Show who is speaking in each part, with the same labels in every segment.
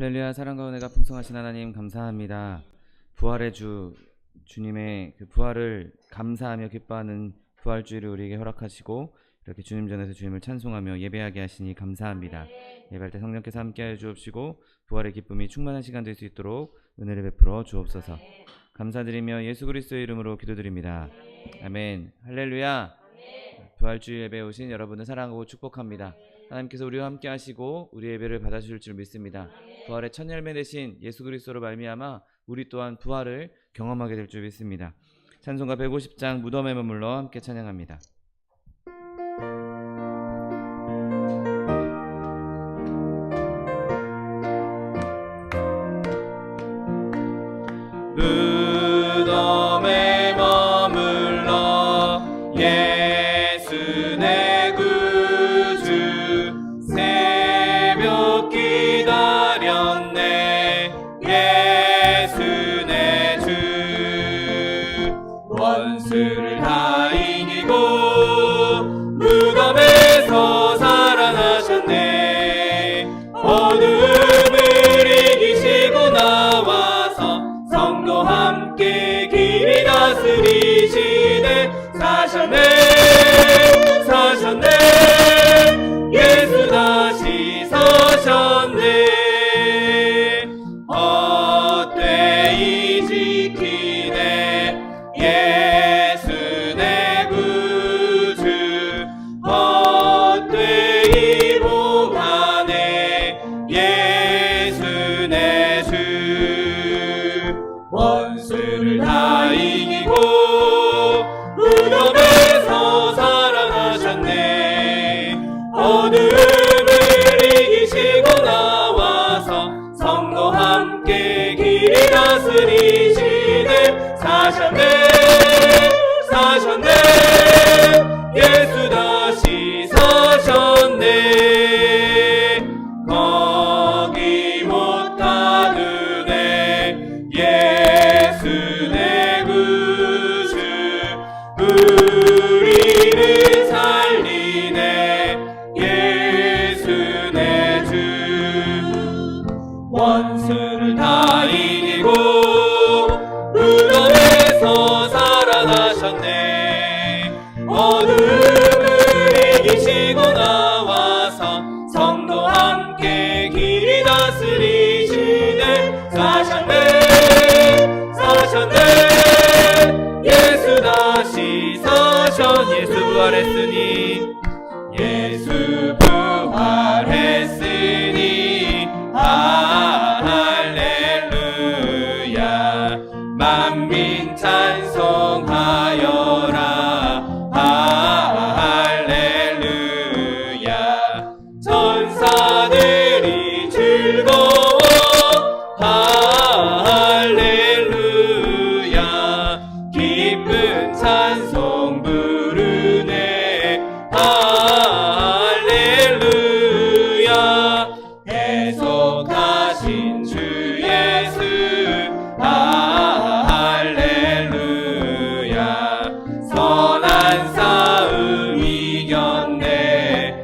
Speaker 1: 할렐루야. 사랑과 은혜가 풍성하신 하나님 감사합니다. 부활의 주 주님의 그 부활을 감사하며 기뻐하는 부활주의를 우리에게 허락하시고 이렇게 주님 전에서 주님을 찬송하며 예배하게 하시니 감사합니다. 예배할 때 성령께서 함께하여 주옵시고 부활의 기쁨이 충만한 시간 될 수 있도록 은혜를 베풀어 주옵소서. 감사드리며 예수 그리스도의 이름으로 기도드립니다. 아멘. 할렐루야. 부활주의 예배에 오신 여러분을 사랑하고 축복합니다. 하나님께서 우리와 함께 하시고 우리 예배를 받아주실 줄 믿습니다. 부활의 첫 열매 되신 예수 그리스도로 말미암아 우리 또한 부활을 경험하게 될 줄 믿습니다. 찬송가 150장 무덤에 머물러 함께 찬양합니다.
Speaker 2: 무덤에 머물러 예수 내 구주 새벽 기다렸네. 예수 내 주 원수를 다 이기고 무덤에서 살아나셨네. 어둠을 이기시고 나와서 성도 함께 길이 다스리시네. 사셨네 사셨네 예수 다시 사셨네. 헛되이 지키네 예수 내 구주. 헛되이 보하네 예수 내 주. 원수를 다 이기고 무덤에서 살아나셨네. 어둠을 이기시고 나와서 성도 함께 길이 다스리시네. 사셨네 사셨네 예수 다시 사셨네. 거기 못 가두네 예수 내 구주. 우리를 살리네 예수 내 주. 원수를 다 이기고 무덤에서 살아나셨네. 어둠을 이기시고 나와서 성도 함께 길이 다스리시네. 사셨네 사셨네 예수 다시 사셨네. 예수 부활했으니 예수 부활했으니 할렐루야. 만민 찬송하여라 할렐루야. 천사들이 즐거워 할렐루야. 기쁜 찬송 부르네 할렐루야. 계속하신 주 예수 할렐루야. 선한 싸움 이겼네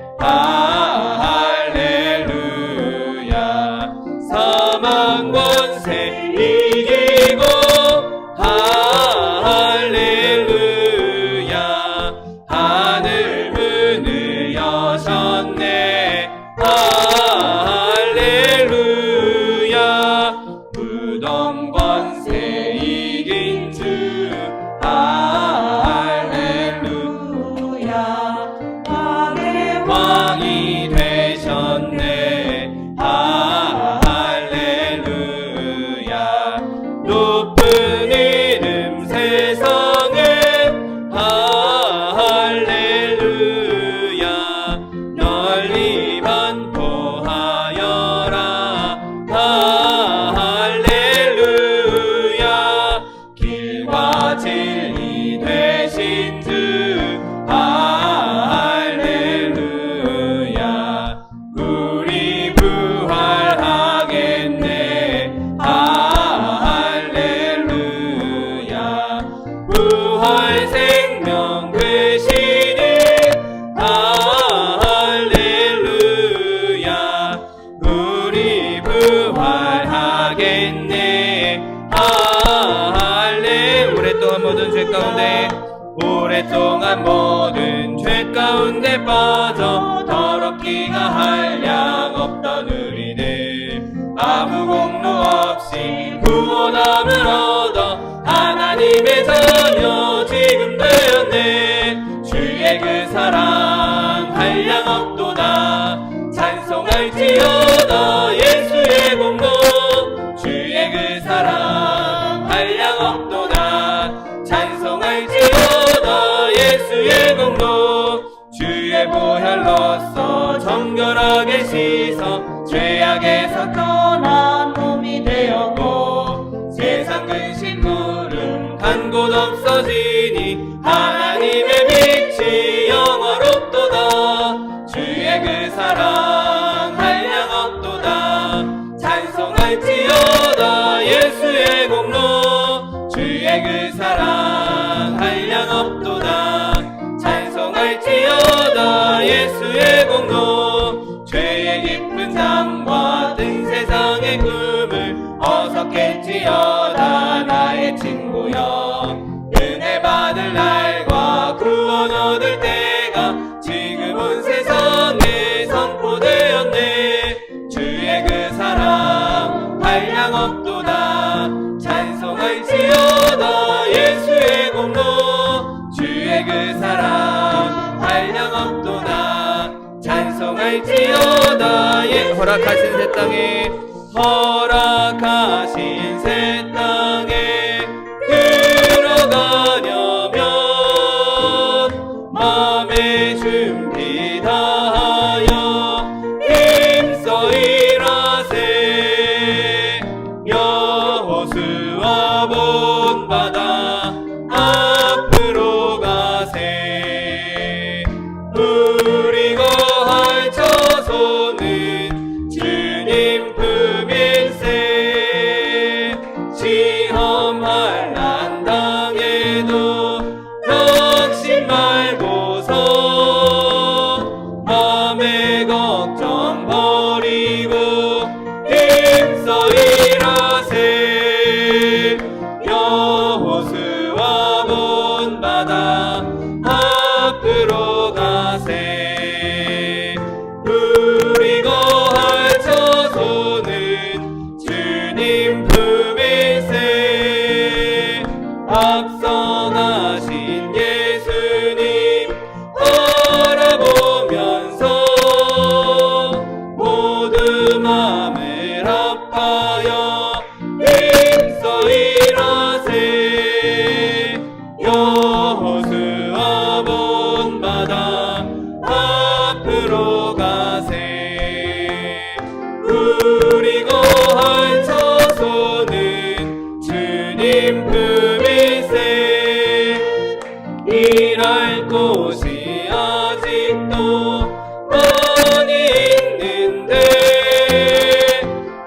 Speaker 2: 할렐루야. 사망 권세 이기고 할렐루야. 하늘 문을 여셨네 할렐루야. 무덤 권세 이긴 주 할렐루야. 왕이 되셨네 할렐루야. 높은 이름 세상에 할렐루야. 널리 반포하여라 할렐루야. 길과 진리 되신 주 할렐루야. 우리 부활하겠네 할렐루야. 오랫동안 모든 죄 가운데 오랫동안 모든 죄 가운데 빠져 더럽기가 한량 없던 우리는 아무 공로 없이 구원함을 얻어 하나님의 자녀 지금 되었네. 주의 그 사랑 한량 없도다. 찬송할지어다 예수의 공로. 주의 그 사랑 한량 없도다. 찬송할지어다 예수의 공로. 주의 보혈로써 정결하게 씻어 죄악에서 떠난 몸이 되었고 세상 근심 구름 간 곳 없어지니 하나님의 빛이 영화롭도다. 주의 그 사랑 한량 없도다. 찬송할지어다 예수의 공로. 주의 그 사랑 한량 없도다. 찬송할지어다 예수의 공로. 죄의 깊은 담과 뜬 세상의 꿈을 어서 깼지어다 나의 친구여. 은혜 받을 날과 구원 얻을 때가 지금 온 세상에 선포되었네. 주의 그 사랑 한량 없도다. 찬송할지어다 예수의 공로. 주의 그 사랑 한량 없도다. 찬송할지어다 허락하신 새 땅에 허락하신 새 땅에 들어가려면 마음의 준비 다하여 힘써 일하세. 여호수아 본받아 앞으로 가세. 우리 거할 처소는 주님 품일세. 시험할 난 당해도 낙심 말고서 맘의 걱정 버리고 힘써 일하세. 여호수아 본받아 앞으로 가세. 우리 거할 처소는 주님 품일세. 앞서가신 예수님 바라보면서 모두 마음을 합하여 힘써 일하세. 여호수아 본받아 앞으로 가세. 우리 거할 처소는 주님 품일세. 일할 곳이 아직도 많이 있는데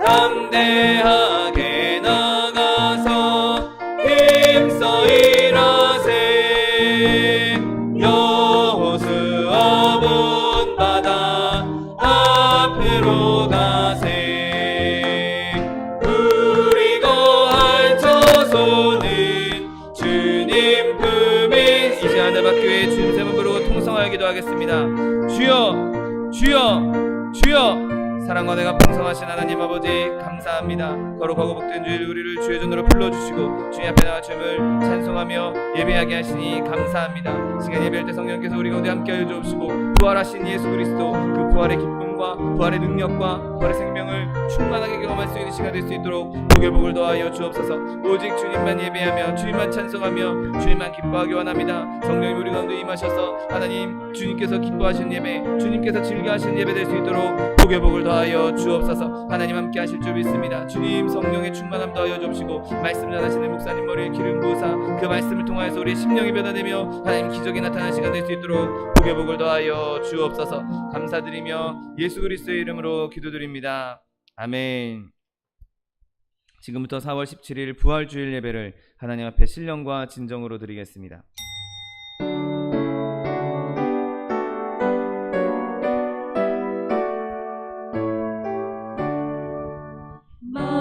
Speaker 2: 담대하게 나가서 힘써 일하세. 여호수아 본받아 앞으로 가세. 우리 거할 처소는 주님 품일. 이 시간 하나밖에 주님 세번 부르고 통성하여 기도하겠습니다. 주여 주여 주여. 사랑과 내가 풍성하신 하나님 아버지 감사합니다. 거룩하고 복된 주일 우리를 주의 전으로 불러주시고 주님 앞에 나와 주님을 찬송하며 예배하게 하시니 감사합니다. 시간 예배할 때 성령께서 우리 가운데 함께하여 주옵시고 부활하신 예수 그리스도 그 부활의 기쁨과 부활의 능력과 부활의 생명을 충만하게 경험할 수 있는 시간 될 수 있도록 복의 복을 더하여 주옵소서. 오직 주님만 예배하며 주님만 찬송하며 주님만 기뻐하기 원합니다. 성령님 우리 가운데 임하셔서 하나님 주님께서 기뻐하시는 예배 주님께서 즐겨하시는 예배 될 수 있도록 복의 복을 더하여 주옵소서. 하나님 함께 하실 줄 믿습니다. 주님 성령의 충만함 더하여 주옵시고 말씀 전하시는 목사님 머리에 기름 부으사 그 말씀을 통하여서 우리의 심령이 변화되며 하나님 기적이 나타나는 시간 될 수 있도록 복의 복을 더하여 주옵소서. 감사드리며 예수 그리스도의 이름으로 기도드립니다. 아멘. 지금부터 4월 17일 부활주일 예배를 하나님 앞에 신령과 진정으로 드리겠습니다.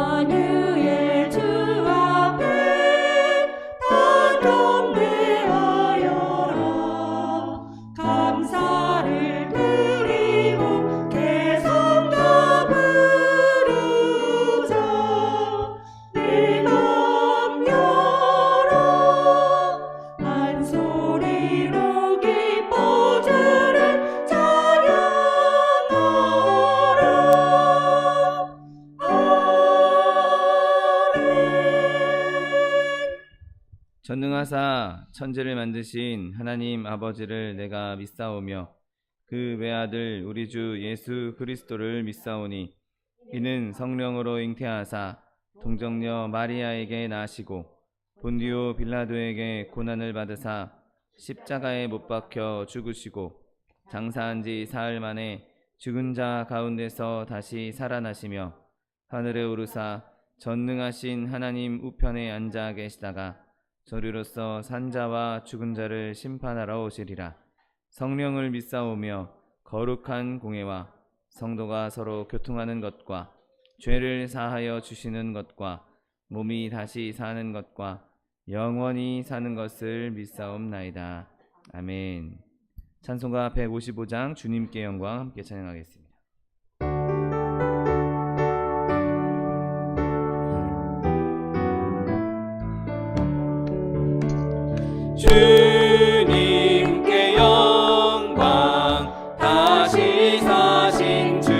Speaker 3: 만유의 주 앞에 다
Speaker 1: 전능하사 천지를 만드신 하나님 아버지를 내가 믿사오며 그 외아들 우리 주 예수 그리스도를 믿사오니 이는 성령으로 잉태하사 동정녀 마리아에게 나시고 본디오 빌라도에게 고난을 받으사 십자가에 못 박혀 죽으시고 장사한 지 사흘 만에 죽은 자 가운데서 다시 살아나시며 하늘에 오르사 전능하신 하나님 우편에 앉아 계시다가 저리로서 산자와 죽은 자를 심판하러 오시리라. 성령을 믿사오며 거룩한 공회와 성도가 서로 교통하는 것과 죄를 사하여 주시는 것과 몸이 다시 사는 것과 영원히 사는 것을 믿사옵나이다. 아멘. 찬송가 155장 주님께 영광 함께 찬양하겠습니다.
Speaker 2: 주님께 영광 다시 사신 주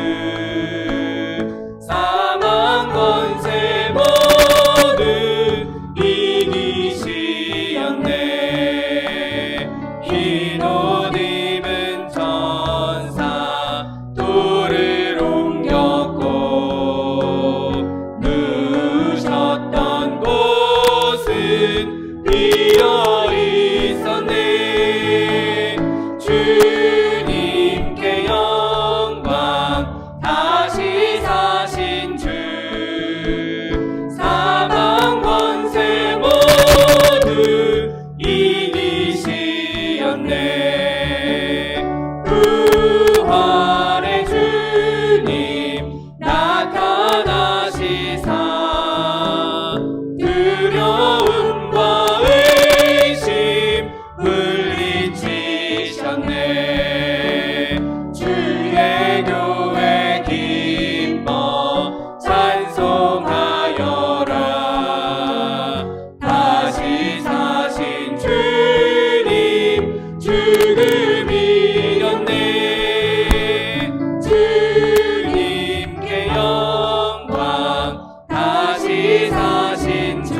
Speaker 2: 사망 권세 모든 이기시었네. 흰 옷 입은 천사 돌을 옮겼고 누셨던 곳은 비어 있었네. 주님께 영광 다시 사신 주 사망 권세 모두 이기시었네. 부활의 주님 나타나시사 두려움과 의심 물리치셨네. 주의 교회 기뻐 찬송하여라. 다시 사신 주님 죽음 이겼네. 주님께 영광 다시 사신 주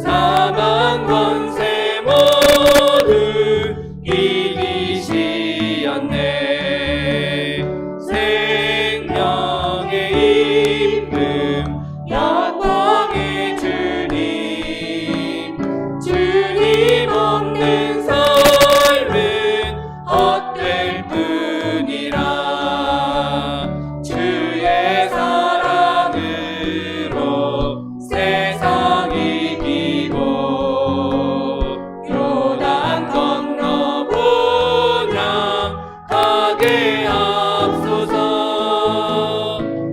Speaker 2: 사망 권세 모두 이기시었네. 생명의 임금 영광의 주님 주님 없는 삶은 헛될 뿐이라. 주의 사랑으로 세상 이기고 요단 건너 본향하게 앞서서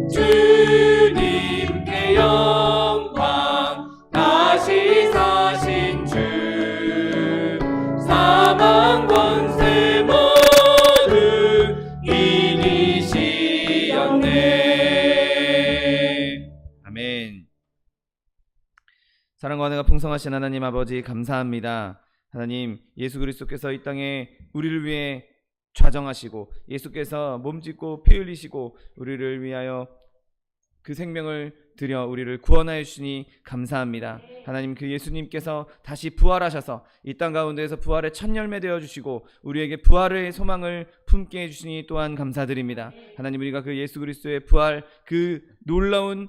Speaker 2: 주님께 영광 다시 사신 주 사망 권세 모두 이기시었네.
Speaker 1: 아멘. 사랑과 은혜가 풍성하신 하나님 아버지 감사합니다. 하나님 예수 그리스도께서 이 땅에 우리를 위해 좌정하시고 예수께서 몸짓고 피 흘리시고 우리를 위하여 그 생명을 드려 우리를 구원하여 주시니 감사합니다. 하나님 그 예수님께서 다시 부활하셔서 이 땅 가운데에서 부활의 첫 열매 되어 주시고 우리에게 부활의 소망을 품게 해 주시니 또한 감사드립니다. 하나님 우리가 그 예수 그리스도의 부활 그 놀라운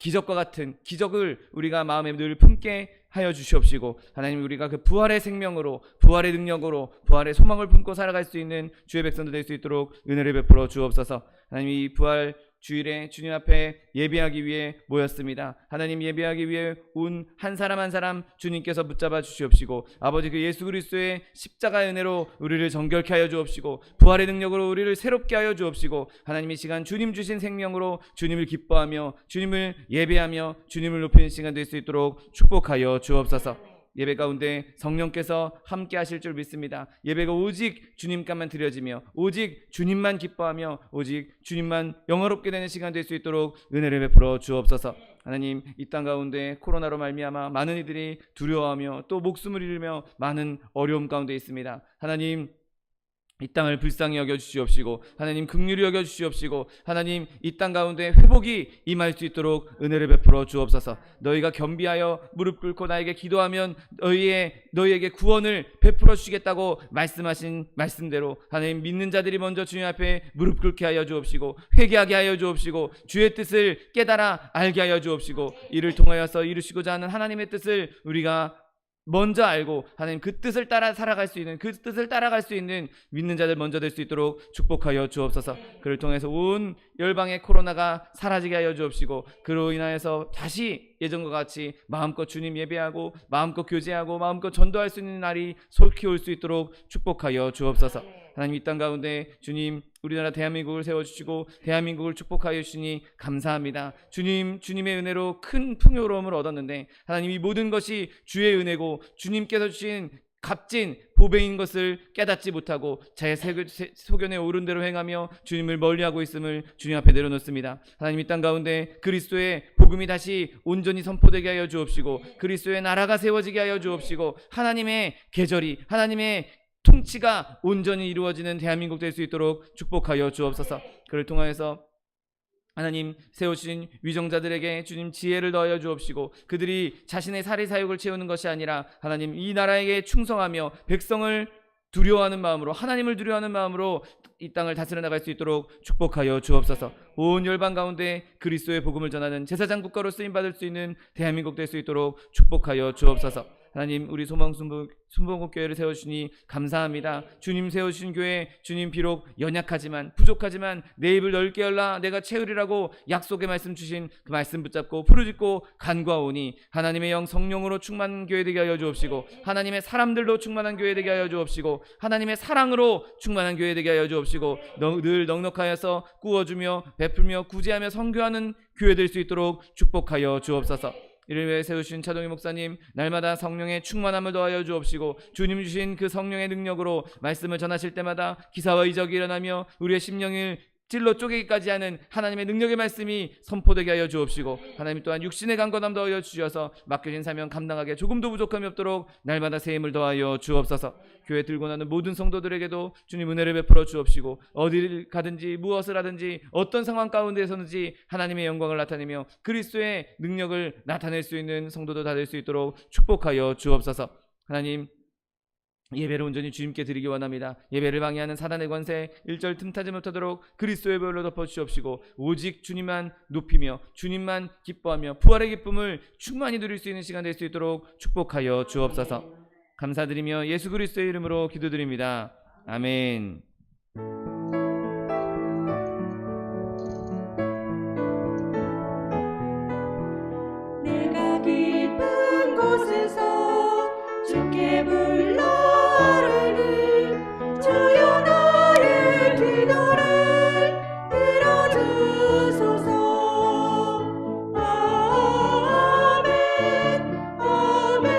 Speaker 1: 기적과 같은 기적을 우리가 마음에 늘 품게 하여 주시옵시고 하나님 우리가 그 부활의 생명으로 부활의 능력으로 부활의 소망을 품고 살아갈 수 있는 주의 백성들 될 수 있도록 은혜를 베풀어 주옵소서. 하나님 이 부활 주일에 주님 앞에 예배하기 위해 모였습니다. 하나님 예배하기 위해 온 한 사람 한 사람 주님께서 붙잡아 주시옵시고 아버지 그 예수 그리스도의 십자가의 은혜로 우리를 정결케 하여 주옵시고 부활의 능력으로 우리를 새롭게 하여 주옵시고 하나님 이 시간 주님 주신 생명으로 주님을 기뻐하며 주님을 예배하며 주님을 높이는 시간 될 수 있도록 축복하여 주옵소서. 예배 가운데 성령께서 함께 하실 줄 믿습니다. 예배가 오직 주님께만 드려지며 오직 주님만 기뻐하며 오직 주님만 영화롭게 되는 시간 될 수 있도록 은혜를 베풀어 주옵소서. 하나님 이 땅 가운데 코로나로 말미암아 많은 이들이 두려워하며 또 목숨을 잃으며 많은 어려움 가운데 있습니다. 하나님
Speaker 2: 이 땅을 불쌍히 여겨 주시옵시고 하나님 긍휼히 여겨 주시옵시고 하나님 이 땅 가운데 회복이 임할 수 있도록 은혜를 베풀어 주옵소서. 너희가 겸비하여 무릎 꿇고 나에게 기도하면 너희에게 구원을 베풀어 주시겠다고 말씀하신 말씀대로 하나님 믿는 자들이 먼저 주님 앞에 무릎 꿇게 하여 주옵시고 회개하게 하여 주옵시고 주의 뜻을 깨달아 알게 하여 주옵시고 이를 통하여서 이루시고자 하는 하나님의 뜻을 우리가 먼저 알고 하나님 그 뜻을 따라 살아갈 수 있는, 그 뜻을 따라갈 수 있는 믿는 자들 먼저 될 수 있도록 축복하여 주옵소서. 그를 통해서 온 열방의 코로나가 사라지게 하여 주옵시고 그로 인하여서 다시 예전과 같이 마음껏 주님 예배하고 마음껏 교제하고 마음껏 전도할 수 있는 날이 속히 올 수 있도록 축복하여 주옵소서. 하나님 이 땅 가운데 주님 우리나라 대한민국을 세워주시고 대한민국을 축복하여 주시니 감사합니다. 주님의 은혜로 큰 풍요로움을 얻었는데 하나님 이 모든 것이 주의 은혜고 주님께서 주신 값진 보배인 것을 깨닫지 못하고 제 소견에 옳은 대로 행하며 주님을 멀리하고 있음을 주님 앞에 내려놓습니다. 하나님 이 땅 가운데 그리스도의 복음이 다시 온전히 선포되게 하여 주옵시고 그리스도의 나라가 세워지게 하여 주옵시고 하나님의 계절이 하나님의 통치가 온전히 이루어지는 대한민국 될 수 있도록 축복하여 주옵소서. 그를 통하여서 하나님 세우신 위정자들에게 주님 지혜를 더하여 주옵시고 그들이 자신의 사리사욕을 채우는 것이 아니라 하나님 이 나라에게 충성하며 백성을 두려워하는 마음으로 하나님을 두려워하는 마음으로 이 땅을 다스려 나갈 수 있도록 축복하여 주옵소서. 온 열방 가운데 그리스도의 복음을 전하는 제사장 국가로 쓰임받을 수 있는 대한민국 될 수 있도록 축복하여 주옵소서. 하나님 우리 순복음교회를 세우시니 감사합니다. 주님 세우신 교회 주님 비록 연약하지만 부족하지만 내 입을 넓게 열라 내가 채우리라고 약속의 말씀 주신 그 말씀 붙잡고 부르짖고 간구하오니 하나님의 영 성령으로 충만한 교회 되게 하여 주옵시고 하나님의 사람들로 충만한 교회 되게 하여 주옵시고 하나님의 사랑으로 충만한 교회 되게 하여 주옵시고 늘 넉넉하여서 꾸어주며 베풀며 구제하며 선교하는 교회 될 수 있도록 축복하여 주옵소서. 이를 위해 세우신 차동희 목사님 날마다 성령의 충만함을 더하여 주옵시고 주님 주신 그 성령의 능력으로 말씀을 전하실 때마다 기사와 이적이 일어나며 우리의 심령을 찔러 쪼개기까지 하는 하나님의 능력의 말씀이 선포되게 하여 주옵시고 하나님 또한 육신의 강건함 더하여 주셔서 맡겨진 사명 감당하게 조금도 부족함이 없도록 날마다 새 힘을 더하여 주옵소서. 교회 들고 나는 모든 성도들에게도 주님 은혜를 베풀어 주옵시고 어디를 가든지 무엇을 하든지 어떤 상황 가운데서든지 하나님의 영광을 나타내며 그리스도의 능력을 나타낼 수 있는 성도도 다 될 수 있도록 축복하여 주옵소서. 하나님 예배를 온전히 주님께 드리기 원합니다. 예배를 방해하는 사단의 권세 일절 틈타지 못하도록 그리스도의 보혈로 덮어주시옵시고 오직 주님만 높이며 주님만 기뻐하며 부활의 기쁨을 충만히 누릴 수 있는 시간 될 수 있도록 축복하여 주옵소서. 감사드리며 예수 그리스도의 이름으로 기도드립니다. 아멘.
Speaker 3: 내가 깊은 곳에서 주께 불러 주여 나의 기도를 들어주소서. 아멘 아멘.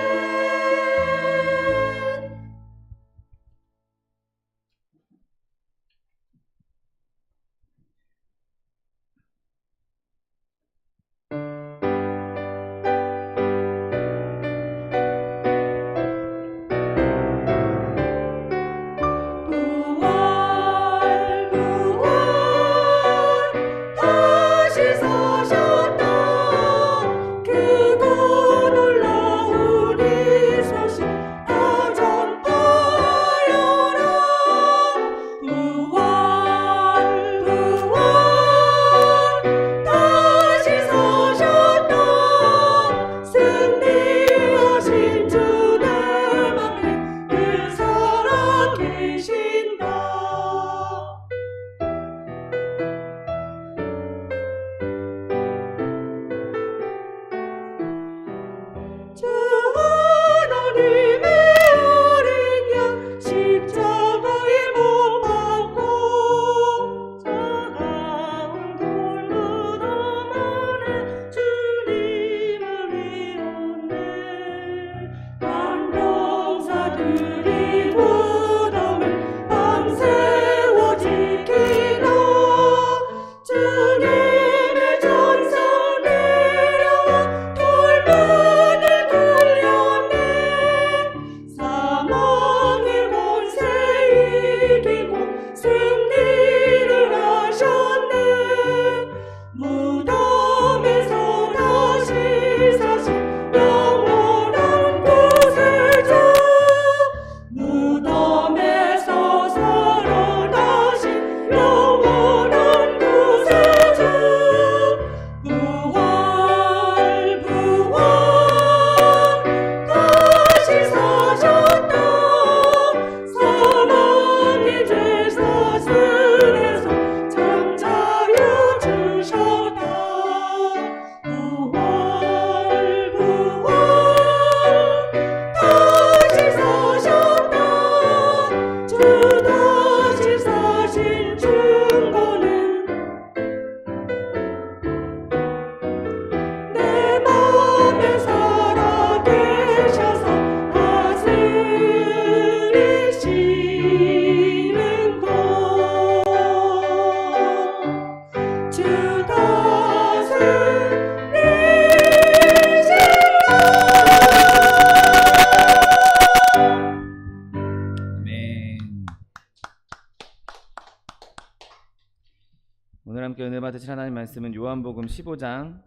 Speaker 1: 묵상하실 하나님 말씀은 요한복음 21장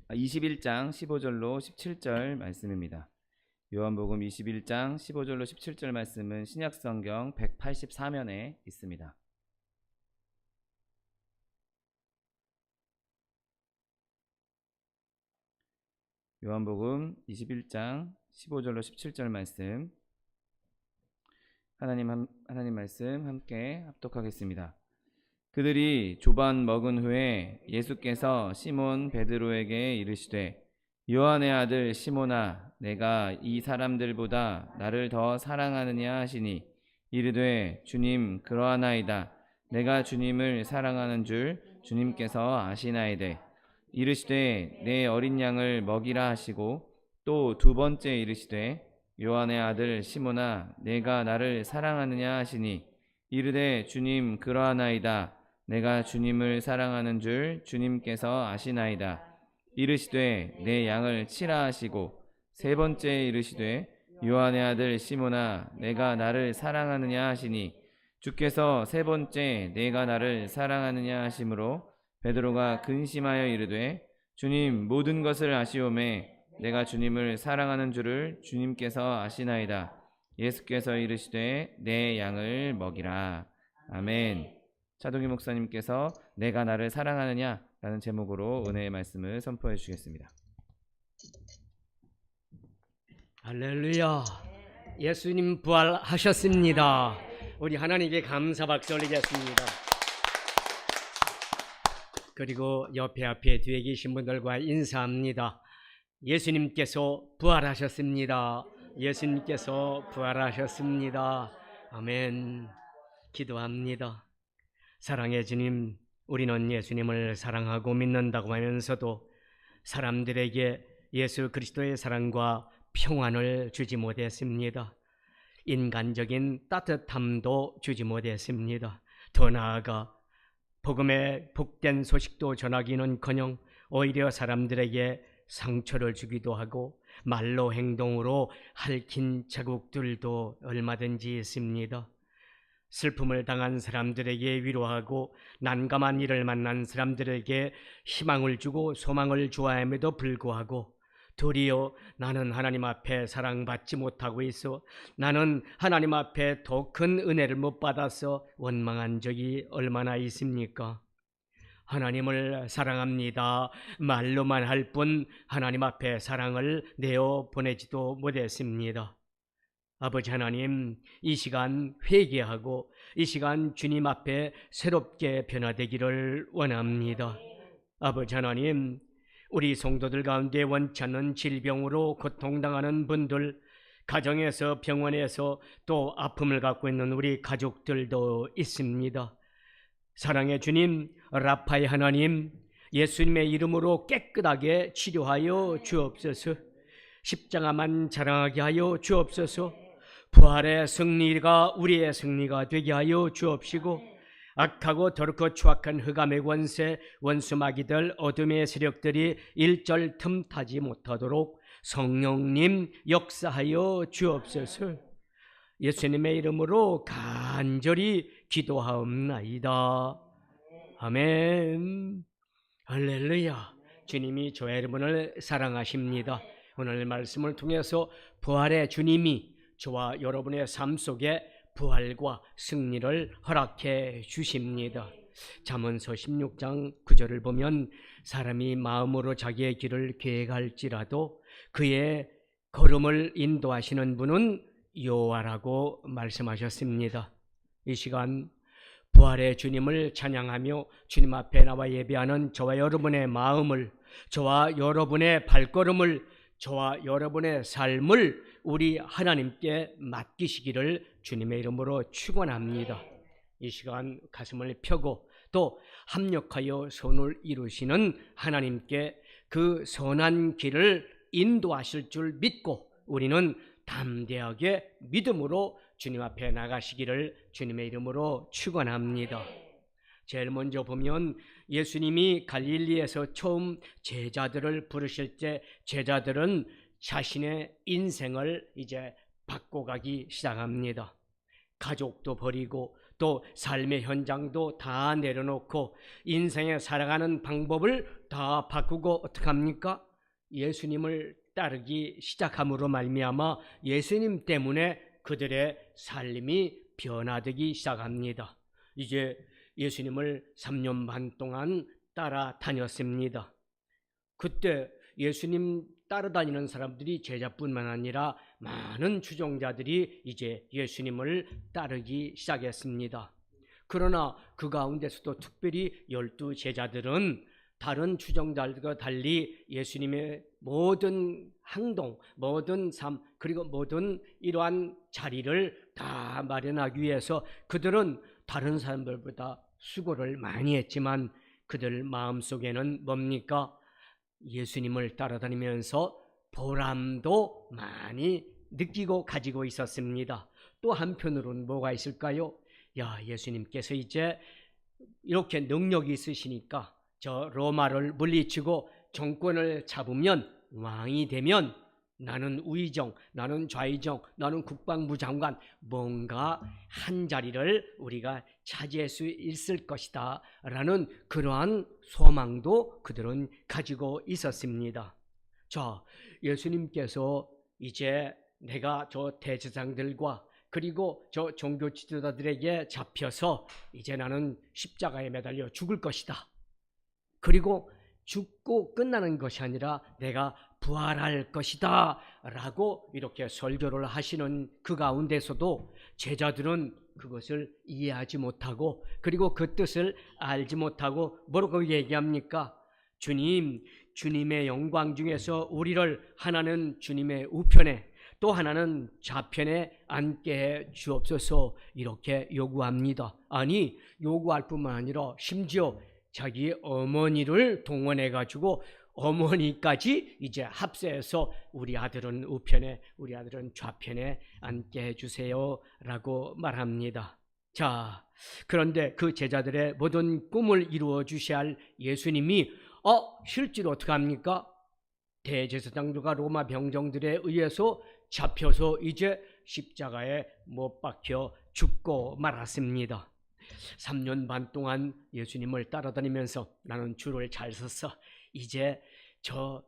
Speaker 1: 15절로 17절 말씀입니다. 요한복음 21장 15절로 17절 말씀은 신약성경 184면에 있습니다. 요한복음 21장 15절로 17절 말씀, 하나님 말씀 함께 합독하겠습니다. 그들이 조반 먹은 후에 예수께서 시몬 베드로에게 이르시되, 요한의 아들 시몬아, 내가 이 사람들보다 나를 더 사랑하느냐 하시니, 이르되 주님 그러하나이다. 내가 주님을 사랑하는 줄 주님께서 아시나이되. 이르시되 내 어린 양을 먹이라 하시고, 또 두 번째 이르시되, 요한의 아들 시몬아, 내가 나를 사랑하느냐 하시니, 이르되 주님 그러하나이다. 내가 주님을 사랑하는 줄 주님께서 아시나이다. 이르시되 내 양을 치라 하시고, 세 번째 이르시되 요한의 아들 시몬아, 내가 나를 사랑하느냐 하시니, 주께서 세 번째 내가 나를 사랑하느냐 하심으로 베드로가 근심하여 이르되, 주님 모든 것을 아시오매 내가 주님을 사랑하는 줄을 주님께서 아시나이다. 예수께서 이르시되 내 양을 먹이라. 아멘. 차동희 목사님께서 내가 나를 사랑하느냐 라는 제목으로 은혜의 말씀을 선포해 주시겠습니다.
Speaker 4: 할렐루야. 예수님 부활하셨습니다. 우리 하나님께 감사 박수 올리겠습니다. 그리고 옆에 앞에 뒤에 계신 분들과 인사합니다. 예수님께서 부활하셨습니다. 예수님께서 부활하셨습니다. 아멘. 기도합니다. 사랑의 주님, 우리는 예수님을 사랑하고 믿는다고 하면서도 사람들에게 예수 그리스도의 사랑과 평안을 주지 못했습니다. 인간적인 따뜻함도 주지 못했습니다. 더 나아가 복음의 복된 소식도 전하기는커녕 오히려 사람들에게 상처를 주기도 하고 말로 행동으로 핥힌 자국들도 얼마든지 있습니다. 슬픔을 당한 사람들에게 위로하고 난감한 일을 만난 사람들에게 희망을 주고 소망을 주함에도 불구하고 도리어 나는 하나님 앞에 사랑받지 못하고 있어, 나는 하나님 앞에 더 큰 은혜를 못 받아서 원망한 적이 얼마나 있습니까? 하나님을 사랑합니다 말로만 할 뿐 하나님 앞에 사랑을 내어 보내지도 못했습니다. 아버지 하나님, 이 시간 회개하고 이 시간 주님 앞에 새롭게 변화되기를 원합니다. 아버지 하나님, 우리 성도들 가운데 원치 않는 질병으로 고통당하는 분들, 가정에서 병원에서 또 아픔을 갖고 있는 우리 가족들도 있습니다. 사랑의 주님, 라파의 하나님, 예수님의 이름으로 깨끗하게 치료하여 주옵소서. 십자가만 자랑하게 하여 주옵소서. 부활의 승리가 우리의 승리가 되게 하여 주옵시고, 악하고 더럽고 추악한 흑암의 권세, 원수마귀들, 어둠의 세력들이 일절 틈타지 못하도록 성령님 역사하여 주옵소서. 예수님의 이름으로 간절히 기도하옵나이다. 아멘. 할렐루야. 주님이 저와 여러분을 사랑하십니다. 오늘 말씀을 통해서 부활의 주님이 저와 여러분의 삶 속에 부활과 승리를 허락해 주십니다. 잠언서 16장 9절을 보면 사람이 마음으로 자기의 길을 계획할지라도 그의 걸음을 인도하시는 분은 여호와라고 말씀하셨습니다. 이 시간 부활의 주님을 찬양하며 주님 앞에 나와 예배하는 저와 여러분의 마음을, 저와 여러분의 발걸음을, 저와 여러분의 삶을 우리 하나님께 맡기시기를 주님의 이름으로 축원합니다. 이 시간 가슴을 펴고 또 합력하여 선을 이루시는 하나님께 그 선한 길을 인도하실 줄 믿고 우리는 담대하게 믿음으로 주님 앞에 나가시기를 주님의 이름으로 축원합니다. 제일 먼저 보면 예수님이 갈릴리에서 처음 제자들을 부르실 때 제자들은 자신의 인생을 이제 바꿔가기 시작합니다. 가족도 버리고 또 삶의 현장도 다 내려놓고 인생에 살아가는 방법을 다 바꾸고 어떡합니까? 예수님을 따르기 시작함으로 말미암아 예수님 때문에 그들의 삶이 변화되기 시작합니다. 이제 예수님을 3년 반 동안 따라다녔습니다. 그때 예수님 따라다니는 사람들이 제자뿐만 아니라 많은 추종자들이 이제 예수님을 따르기 시작했습니다. 그러나 그 가운데서도 특별히 12 제자들은 다른 추종자들과 달리 예수님의 모든 행동, 모든 삶, 그리고 모든 이러한 자리를 다 마련하기 위해서 그들은 다른 사람들보다 수고를 많이 했지만 그들 마음속에는 뭡니까? 예수님을 따라다니면서 보람도 많이 느끼고 가지고 있었습니다. 또 한편으로는 뭐가 있을까요? 야, 예수님께서 이제 이렇게 능력이 있으시니까 저 로마를 물리치고 정권을 잡으면 왕이 되면 나는 우의정, 나는 좌의정, 나는 국방부 장관 뭔가 한 자리를 우리가 차지할 수 있을 것이다 라는 그러한 소망도 그들은 가지고 있었습니다. 자, 예수님께서 이제 내가 저 대제사장들과 그리고 저 종교 지도자들에게 잡혀서 이제 나는 십자가에 매달려 죽을 것이다. 그리고 죽고 끝나는 것이 아니라 내가 부활할 것이다 라고 이렇게 설교를 하시는 그 가운데서도 제자들은 그것을 이해하지 못하고 그리고 그 뜻을 알지 못하고 뭐라고 얘기합니까? 주님의 영광 중에서 우리를 하나는 주님의 우편에 또 하나는 좌편에 앉게 해 주옵소서 이렇게 요구합니다. 아니, 요구할 뿐만 아니라 심지어 자기 어머니를 동원해 가지고 어머니까지 이제 합세해서 우리 아들은 우편에 우리 아들은 좌편에 앉게 해주세요 라고 말합니다. 자, 그런데 그 제자들의 모든 꿈을 이루어 주셔야 할 예수님이 실제로 어떻게 합니까? 대제사장들과 로마 병정들에 의해서 잡혀서 이제 십자가에 못 박혀 죽고 말았습니다. 3년 반 동안 예수님을 따라다니면서 나는 줄을 잘 섰어. 이제 저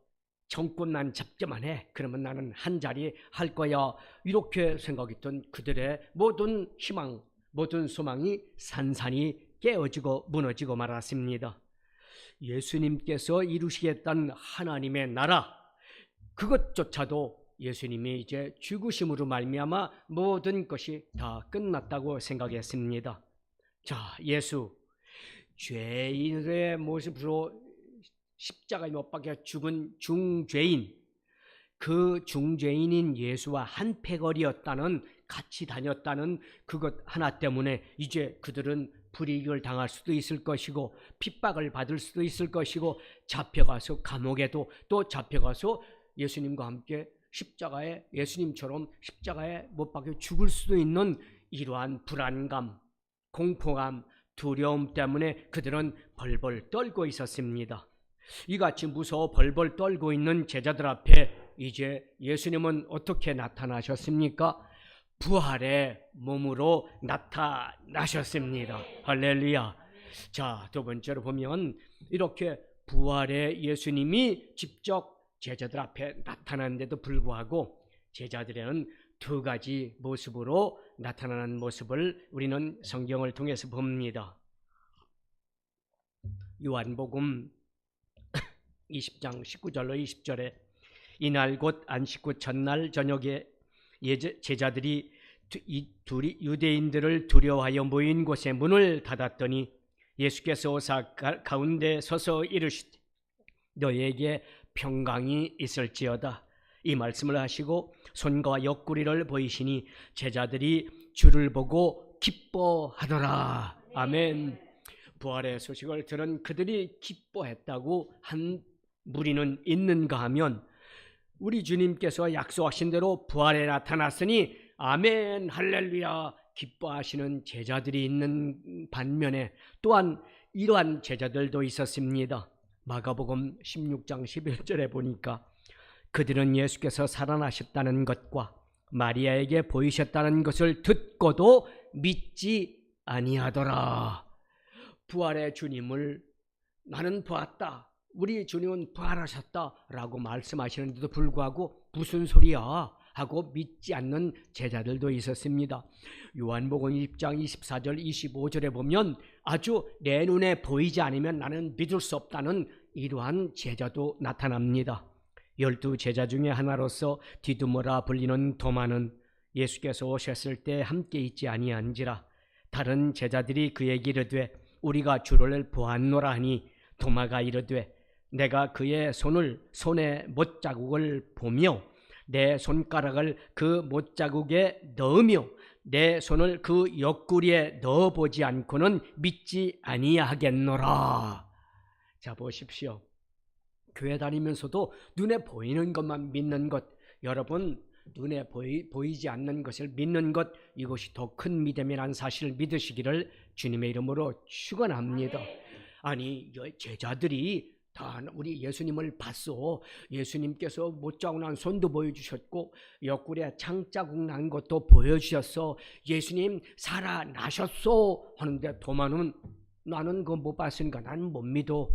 Speaker 4: 정권만 잡기만 해. 그러면 나는 한 자리 할 거야. 이렇게 생각했던 그들의 모든 희망, 모든 소망이 산산이 깨어지고 무너지고 말았습니다. 예수님께서 이루시겠다는 하나님의 나라, 그것조차도 예수님이 이제 죽으심으로 말미암아 모든 것이 다 끝났다고 생각했습니다. 자, 예수 죄인의 모습으로 십자가에 못 박혀 죽은 중죄인, 그 중죄인인 예수와 한 패거리였다는, 같이 다녔다는 그것 하나 때문에 이제 그들은 불이익을 당할 수도 있을 것이고 핍박을 받을 수도 있을 것이고 잡혀가서 감옥에도 또 잡혀가서 예수님과 함께 십자가에, 예수님처럼 십자가에 못 박혀 죽을 수도 있는 이러한 불안감, 공포감, 두려움 때문에 그들은 벌벌 떨고 있었습니다. 이같이 무서워 벌벌 떨고 있는 제자들 앞에 이제 예수님은 어떻게 나타나셨습니까? 부활의 몸으로 나타나셨습니다. 할렐루야. 자, 두 번째로 보면 이렇게 부활의 예수님이 직접 제자들 앞에 나타났는데도 불구하고 제자들에는 두 가지 모습으로 나타나는 모습을 우리는 성경을 통해서 봅니다. 요한복음 20장 19절로 20절에 이날 곧 안식 후 첫날 저녁에 제자들이 유대인들을 두려워하여 모인 곳에 문을 닫았더니 예수께서 오사 가운데 서서 이르시되 너희에게 평강이 있을지어다. 이 말씀을 하시고 손과 옆구리를 보이시니 제자들이 주를 보고 기뻐하더라. 아멘. 부활의 소식을 들은 그들이 기뻐했다고 한 무리는 있는가 하면 우리 주님께서 약속하신 대로 부활에 나타났으니 아멘 할렐루야 기뻐하시는 제자들이 있는 반면에 또한 이러한 제자들도 있었습니다. 마가복음 16장 11절에 보니까 그들은 예수께서 살아나셨다는 것과 마리아에게 보이셨다는 것을 듣고도 믿지 아니하더라. 부활의 주님을 나는 보았다, 우리 주님은 부활하셨다라고 말씀하시는데도 불구하고 무슨 소리야 하고 믿지 않는 제자들도 있었습니다. 요한복음 20장 24절 25절에 보면 아주 내 눈에 보이지 않으면 나는 믿을 수 없다는 이러한 제자도 나타납니다. 12 제자 중에 하나로서 디두모라 불리는 도마는 예수께서 오셨을 때 함께 있지 아니한지라. 다른 제자들이 그에게 이르되 우리가 주를 보았노라 하니 도마가 이르되 내가 그의 손에 못자국을 보며 내 손가락을 그 못자국에 넣으며 내 손을 그 옆구리에 넣어보지 않고는 믿지 아니하겠노라. 자, 보십시오. 교회 다니면서도 눈에 보이는 것만 믿는 것, 여러분 눈에 보이지 않는 것을 믿는 것, 이것이 더 큰 믿음이라는 사실을 믿으시기를 주님의 이름으로 축원합니다. 아니 제자들이 다 우리 예수님을 봤어. 예수님께서 못자국 난 손도 보여주셨고 옆구리에 창자국 난 것도 보여주셨어. 예수님 살아나셨어 하는데 도마는 나는 그거 못 봤으니까 나는 못 믿어.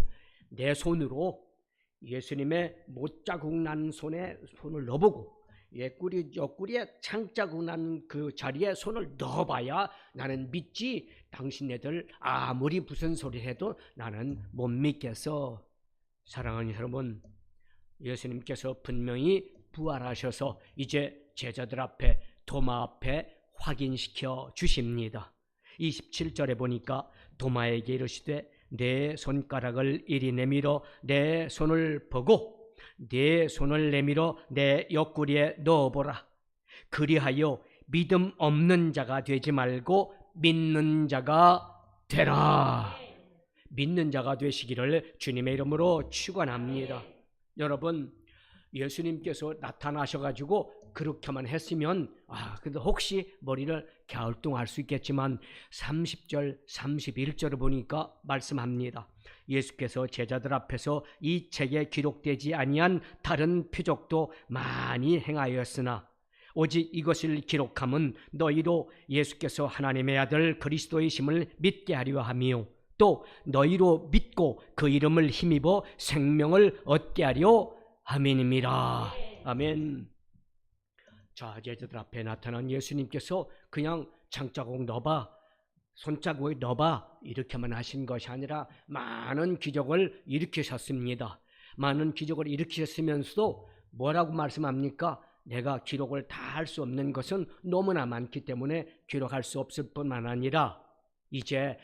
Speaker 4: 내 손으로 예수님의 못자국 난 손에 손을 넣어보고 옆구리에 창자국 난 그 자리에 손을 넣어봐야 나는 믿지. 당신네들 아무리 무슨 소리 해도 나는 못 믿겠어. 사랑하는 여러분, 예수님께서 분명히 부활하셔서 이제 제자들 앞에 도마 앞에 확인시켜 주십니다. 27절에 보니까 도마에게 이르시되 내 손가락을 이리 내밀어 내 손을 보고 내 손을 내밀어 내 옆구리에 넣어보라. 그리하여 믿음 없는 자가 되지 말고 믿는 자가 되라. 믿는 자가 되시기를 주님의 이름으로 축원합니다. 여러분, 예수님께서 나타나셔가지고 그렇게만 했으면 근데 혹시 머리를 갸우뚱할 수 있겠지만 30절 31절을 보니까 말씀합니다. 예수께서 제자들 앞에서 이 책에 기록되지 아니한 다른 표적도 많이 행하였으나 오직 이것을 기록함은 너희로 예수께서 하나님의 아들 그리스도이심을 믿게 하려 함이요 또 너희로 믿고 그 이름을 힘입어 생명을 얻게 하려 함이니라. 아멘. 자, 제자들 앞에 나타난 예수님께서 그냥 창자국 넣어봐, 손자국에 넣어봐 이렇게만 하신 것이 아니라 많은 기적을 일으키셨습니다. 많은 기적을 일으키셨으면서도 뭐라고 말씀합니까? 내가 기록을 다 할 수 없는 것은 너무나 많기 때문에 기록할 수 없을 뿐만 아니라 이제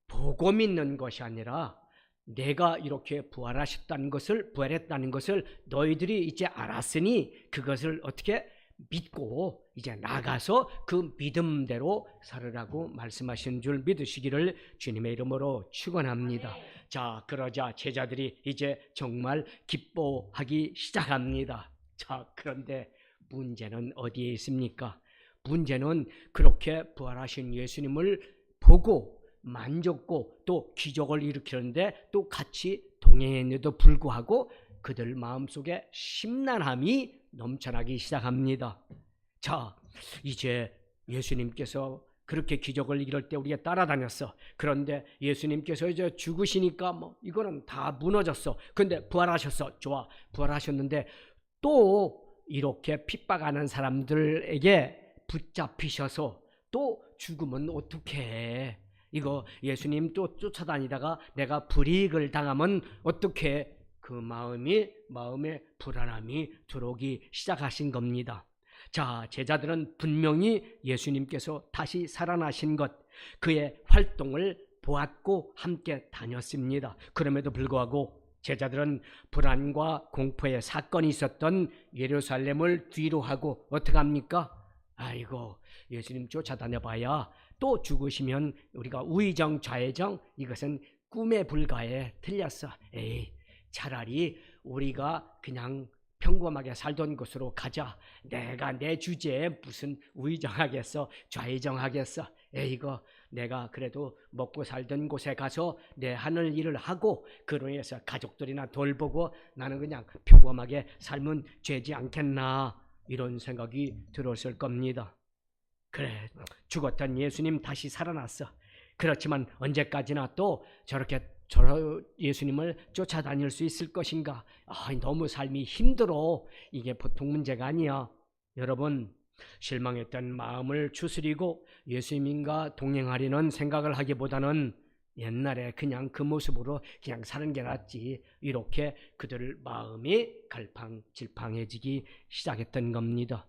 Speaker 4: 보고 믿는 것이 아니라 내가 이렇게 부활했다는 것을 너희들이 이제 알았으니 그것을 어떻게 믿고 이제 나가서 그 믿음대로 살으라고 말씀하신 줄 믿으시기를 주님의 이름으로 축원합니다. 자, 그러자 제자들이 이제 정말 기뻐하기 시작합니다. 자, 그런데 문제는 어디에 있습니까? 문제는 그렇게 부활하신 예수님을 보고 만졌고 또 기적을 일으키는데 또 같이 동행했는데도 불구하고 그들 마음속에 심란함이 넘쳐나기 시작합니다. 자, 이제 예수님께서 그렇게 기적을 이룰 때 우리가 따라다녔어. 그런데 예수님께서 이제 죽으시니까 이거는 다 무너졌어. 근데 부활하셨어. 좋아, 부활하셨는데 또 이렇게 핍박하는 사람들에게 붙잡히셔서 또 죽으면 어떻게 해? 이거 예수님 또 쫓아다니다가 내가 불이익을 당하면 어떻게? 그 마음에 불안함이 들어오기 시작하신 겁니다. 자, 제자들은 분명히 예수님께서 다시 살아나신 것, 그의 활동을 보았고 함께 다녔습니다. 그럼에도 불구하고 제자들은 불안과 공포의 사건이 있었던 예루살렘을 뒤로 하고 어떻게 합니까? 아이고, 예수님 쫓아다녀봐야 또 죽으시면 우리가 우의정 좌의정 이것은 꿈에 불과해. 틀렸어. 에이, 차라리 우리가 그냥 평범하게 살던 곳으로 가자. 내가 내 주제에 무슨 우의정하겠어, 좌의정하겠어. 이거 내가 그래도 먹고 살던 곳에 가서 내 하늘 일을 하고 그로 인해서 가족들이나 돌보고 나는 그냥 평범하게 살면 되지 않겠나, 이런 생각이 들었을 겁니다. 그래, 죽었던 예수님 다시 살아났어. 그렇지만 언제까지나 또 저렇게 예수님을 쫓아다닐 수 있을 것인가? 너무 삶이 힘들어. 이게 보통 문제가 아니야. 여러분, 실망했던 마음을 추스리고 예수님과 동행하려는 생각을 하기보다는 옛날에 그냥 그 모습으로 그냥 사는 게 낫지. 이렇게 그들 마음이 갈팡질팡해지기 시작했던 겁니다.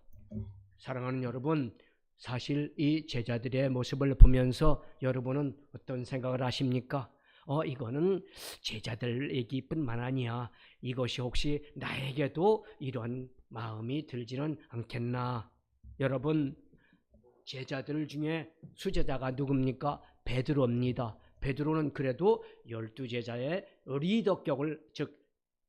Speaker 4: 사랑하는 여러분, 사실 이 제자들의 모습을 보면서 여러분은 어떤 생각을 하십니까? 이거는 제자들 얘기뿐만 아니야. 이것이 혹시 나에게도 이런 마음이 들지는 않겠나? 여러분, 제자들 중에 수제자가 누굽니까? 베드로입니다. 베드로는 그래도 12제자의 리더격을, 즉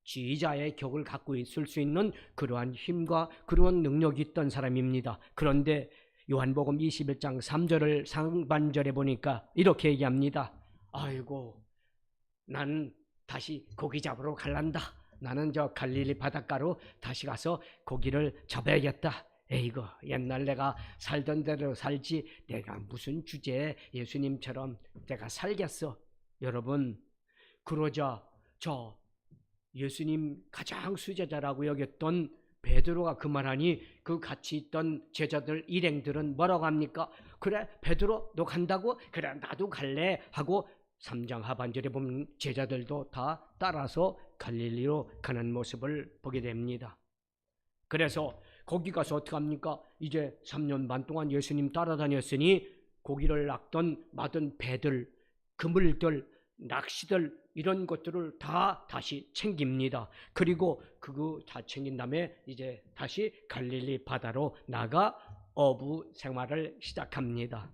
Speaker 4: 지휘자의 격을 갖고 있을 수 있는 그러한 힘과 그러한 능력이 있던 사람입니다. 그런데 요한복음 21장 3절을 상반절에 보니까 이렇게 얘기합니다. 아이고, 나는 다시 고기 잡으러 갈란다. 나는 저 갈릴리 바닷가로 다시 가서 고기를 잡아야겠다. 에이구, 옛날 내가 살던 대로 살지 내가 무슨 주제에 예수님처럼 내가 살겠어. 여러분, 그러자 저 예수님 가장 수제자라고 여겼던 베드로가 그 말하니 그 같이 있던 제자들 일행들은 뭐라고 합니까? 그래, 베드로 너 간다고? 그래, 나도 갈래 하고 3장 하반절에 보면 제자들도 다 따라서 갈릴리로 가는 모습을 보게 됩니다. 그래서 거기 가서 어떻게 합니까? 이제 3년 반 동안 예수님 따라다녔으니 고기를 낚던 많은 배들, 그물들, 낚시들 이런 것들을 다 다시 챙깁니다. 그리고 그거 다 챙긴 다음에 이제 다시 갈릴리 바다로 나가 어부 생활을 시작합니다.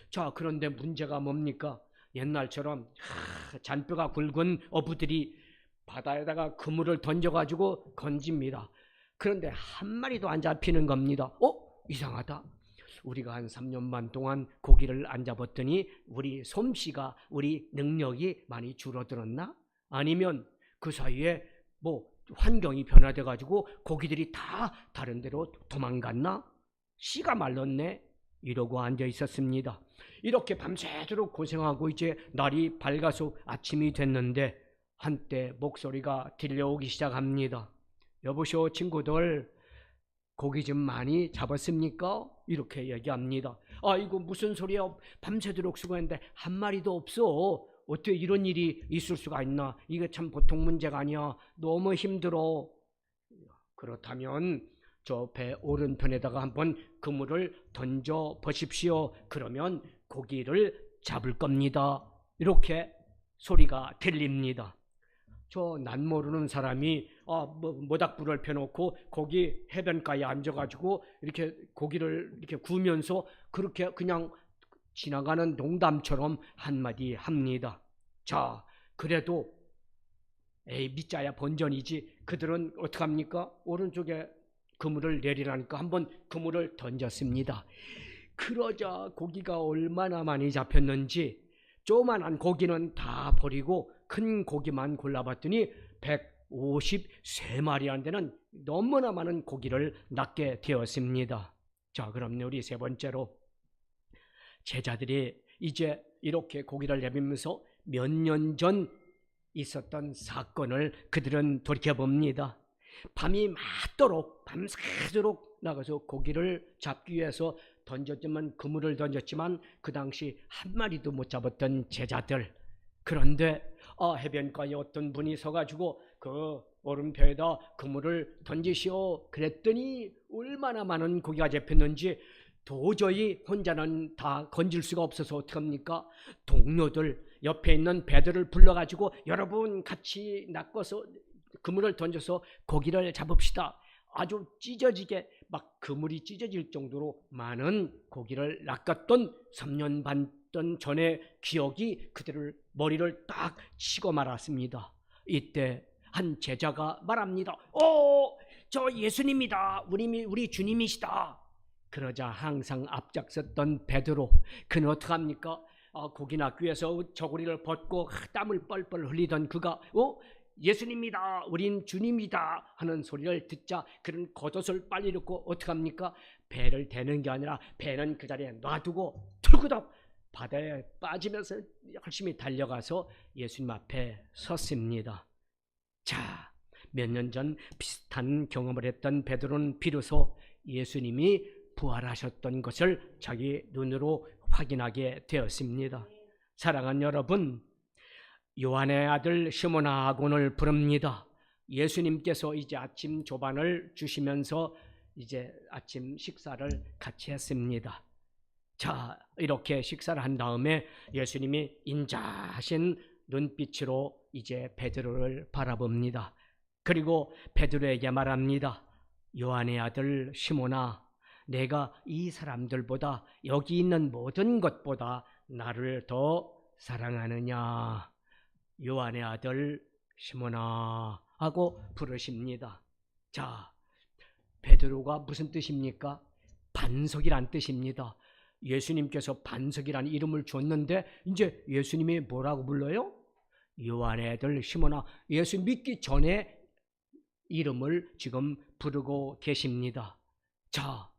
Speaker 4: 자, 그런데 문제가 뭡니까? 옛날처럼 잔뼈가 굵은 어부들이 바다에다가 그물을 던져가지고 건집니다. 그런데 한 마리도 안 잡히는 겁니다. 이상하다. 우리가 한 3년 반 동안 고기를 안 잡았더니 우리 솜씨가, 우리 능력이 많이 줄어들었나? 아니면 그 사이에 뭐 환경이 변화돼 가지고 고기들이 다 다른 데로 도망갔나? 씨가 말랐네. 이러고 앉아 있었습니다. 이렇게 밤새도록 고생하고 이제 날이 밝아서 아침이 됐는데 한때 목소리가 들려오기 시작합니다. 여보시오 친구들, 고기 좀 많이 잡았습니까? 이렇게 얘기합니다. 이거 무슨 소리야? 밤새도록 수고했는데 한 마리도 없어. 어떻게 이런 일이 있을 수가 있나? 이게 참 보통 문제가 아니야. 너무 힘들어. 그렇다면 저 배 오른편에다가 한번 그물을 던져 보십시오. 그러면 고기를 잡을 겁니다. 이렇게 소리가 들립니다. 저 난 모르는 사람이 모닥불을 펴놓고 거기 해변가에 앉아가지고 이렇게 고기를 이렇게 구우면서 그렇게 그냥 지나가는 농담처럼 한마디 합니다. 자, 그래도 믿자야 본전이지. 그들은 어떡합니까? 오른쪽에 그물을 내리라니까 한번 그물을 던졌습니다. 그러자 고기가 얼마나 많이 잡혔는지 조그만한 고기는 다 버리고 큰 고기만 골라봤더니 153마리라는 데는 너무나 많은 고기를 낚게 되었습니다. 자, 그럼 우리 세 번째로 제자들이 이제 이렇게 고기를 내밀면서 몇 년 전 있었던 사건을 그들은 돌이켜봅니다. 밤이 맞도록 밤새도록 나가서 고기를 잡기 위해서 던졌지만 그물을 던졌지만 그 당시 한 마리도 못 잡았던 제자들. 그런데 해변가에 어떤 분이 서가지고 그 오른편에다 그물을 던지시오 그랬더니 얼마나 많은 고기가 잡혔는지 도저히 혼자는 다 건질 수가 없어서 어떡합니까? 동료들 옆에 있는 배들을 불러가지고 여러분 같이 낚아서 그물을 던져서 고기를 잡읍시다. 아주 찢어지게 막 그물이 찢어질 정도로 많은 고기를 낚았던 3년 반 전의 기억이 그들을 머리를 딱 치고 말았습니다. 이때 한 제자가 말합니다. 저 예수님이다. 우리 주님이시다. 그러자 항상 앞장섰던 베드로, 그는 어떡합니까? 고기 낚기 위해서 저고리를 벗고 땀을 뻘뻘 흘리던 그가 예수님이다, 우린 주님이다 하는 소리를 듣자 그는 겉옷을 빨리 입고 어떡합니까? 배를 대는 게 아니라 배는 그 자리에 놔두고 털그덕 바다에 빠지면서 열심히 달려가서 예수님 앞에 섰습니다. 자, 몇 년 전 비슷한 경험을 했던 베드로는 비로소 예수님이 부활하셨던 것을 자기 눈으로 확인하게 되었습니다. 사랑하는 여러분, 요한의 아들 시몬아곤을 부릅니다. 예수님께서 이제 아침 조반을 주시면서 이제 아침 식사를 같이 했습니다. 자, 이렇게 식사를 한 다음에 예수님이 인자하신 눈빛으로 이제 베드로를 바라봅니다. 그리고 베드로에게 말합니다. 요한의 아들 시몬아, 내가 이 사람들보다 여기 있는 모든 것보다 나를 더 사랑하느냐? 요한의 아들 시몬아 하고 부르십니다. 자, 베드로가 무슨 뜻입니까? 반석이란 뜻입니다. 예수님께서 반석이라는 이름을 줬는데 이제 예수님이 뭐라고 불러요? 요한의 아들 시몬아. 예수 믿기 전에 이름을 지금 부르고 계십니다. 자,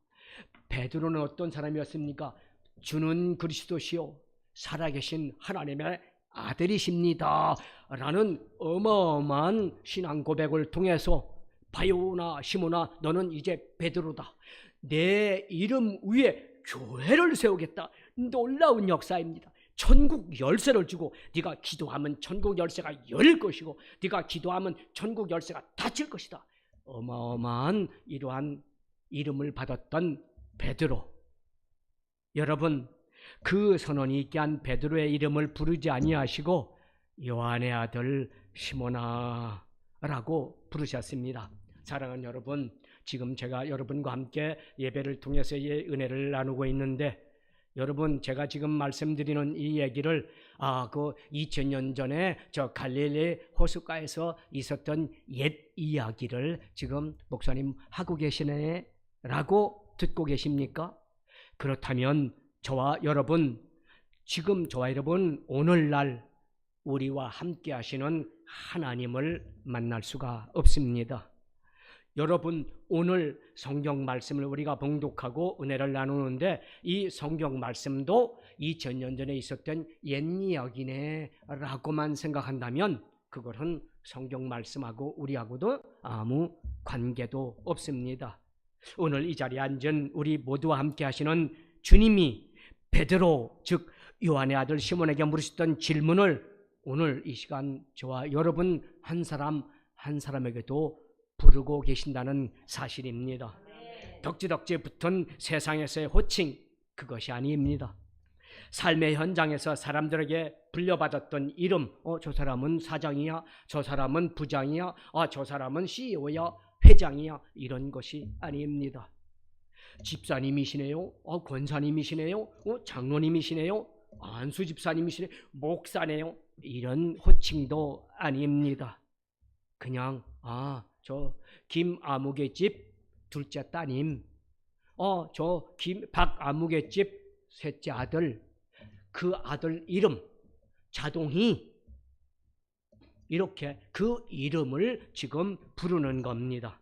Speaker 4: 베드로는 어떤 사람이었습니까? 주는 그리스도시요 살아계신 하나님의 아들이십니다 라는 어마어마한 신앙 고백을 통해서 바요나 시몬아, 너는 이제 베드로다. 내 이름 위에 교회를 세우겠다. 놀라운 역사입니다. 천국 열쇠를 주고 네가 기도하면 천국 열쇠가 열릴 것이고 네가 기도하면 천국 열쇠가 닫힐 것이다. 어마어마한 이러한 이름을 받았던 베드로. 여러분, 그 선언이 있게 한 베드로의 이름을 부르지 아니하시고 요한의 아들 시몬아라고 부르셨습니다. 사랑하는 여러분, 지금 제가 여러분과 함께 예배를 통해서의 은혜를 나누고 있는데 여러분, 제가 지금 말씀드리는 이 얘기를 그 2000년 전에 저 갈릴리 호숫가에서 있었던 옛 이야기를 지금 목사님 하고 계시네 라고 듣고 계십니까? 그렇다면 저와 여러분, 지금 저와 여러분 오늘날 우리와 함께 하시는 하나님을 만날 수가 없습니다. 여러분, 오늘 성경 말씀을 우리가 봉독하고 은혜를 나누는데 이 성경 말씀도 2000년 전에 있었던 옛 이야기네 라고만 생각한다면 그것은 성경 말씀하고 우리하고도 아무 관계도 없습니다. 오늘 이 자리에 앉은 우리 모두와 함께 하시는 주님이 베드로, 즉 요한의 아들 시몬에게 물으셨던 질문을 오늘 이 시간 저와 여러분 한 사람 한 사람에게도 부르고 계신다는 사실입니다. 덕지덕지 붙은 세상에서의 호칭, 그것이 아닙니다. 삶의 현장에서 사람들에게 불려받았던 이름, 저 사람은 사장이야, 저 사람은 부장이야, 저 사람은 CEO야, 회장이야, 이런 것이 아닙니다. 집사님이시네요, 권사님이시네요, 장로님이시네요, 안수 집사님이시네요, 목사네요, 이런 호칭도 아닙니다. 그냥 저 김아무개 집 둘째 따님, 저 박아무개 집 셋째 아들, 그 아들 이름 자동이, 이렇게 그 이름을 지금 부르는 겁니다.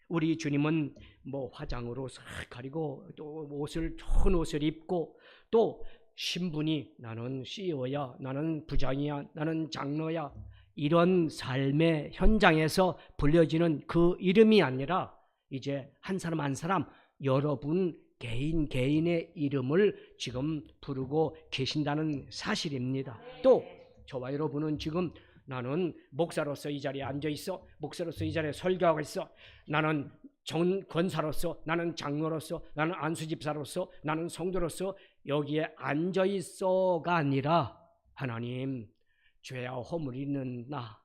Speaker 4: 우리 주님은 뭐 화장으로 싹 가리고 또 옷을 좋은 옷을 입고 또 신분이 나는 CEO야, 나는 부장이야, 나는 장로야, 이런 삶의 현장에서 불려지는 그 이름이 아니라 이제 한 사람 한 사람 여러분 개인의 이름을 지금 부르고 계신다는 사실입니다. 또 저와 여러분은 지금 나는 목사로서 이 자리에 앉아 있어, 목사로서 이 자리에 설교하고 있어, 나는 권사로서, 나는 장로로서, 나는 안수집사로서, 나는 성도로서 여기에 앉아 있어가 아니라 하나님, 죄와 허물이는 나,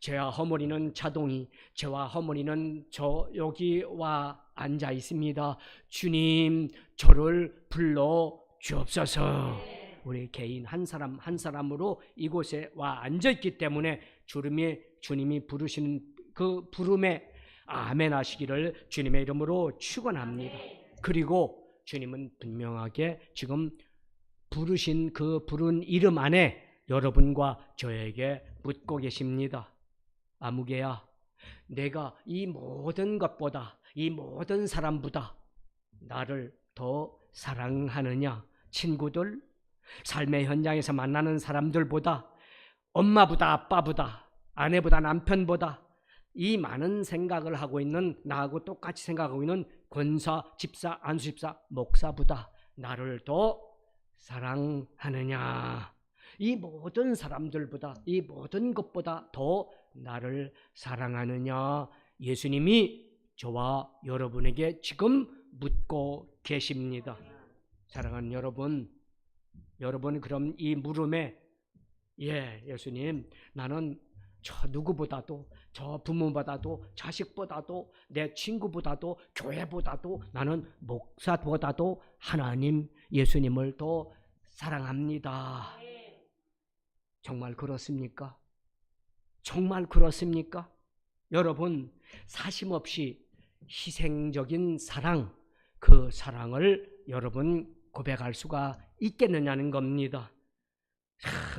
Speaker 4: 죄와 허물이는 자동이, 죄와 허물이는 저 여기와 앉아 있습니다. 주님, 저를 불러 주옵소서. 우리 개인 한 사람 한 사람으로 이곳에 와 앉아 있기 때문에 주님이 부르시는 그 부름에 아멘 하시기를 주님의 이름으로 축원합니다. 그리고 주님은 분명하게 지금 부르신 그 부른 이름 안에 여러분과 저에게 묻고 계십니다. 아무개야, 내가 이 모든 것보다, 이 모든 사람보다 나를 더 사랑하느냐? 친구들, 삶의 현장에서 만나는 사람들보다, 엄마보다 아빠보다, 아내보다 남편보다 이 많은 생각을 하고 있는, 나하고 똑같이 생각하고 있는 권사, 집사, 안수집사, 목사보다 나를 더 사랑하느냐? 이 모든 사람들보다, 이 모든 것보다 더 나를 사랑하느냐? 예수님이 저와 여러분에게 지금 묻고 계십니다. 사랑하는 여러분, 그럼 이 물음에, 예수님, 나는 저 누구보다도, 저 부모보다도, 자식보다도, 내 친구보다도, 교회보다도, 나는 목사보다도 하나님, 예수님을 더 사랑합니다. 정말 그렇습니까? 정말 그렇습니까? 여러분, 사심없이 희생적인 사랑, 그 사랑을 여러분 고백할 수가 있겠느냐는 겁니다.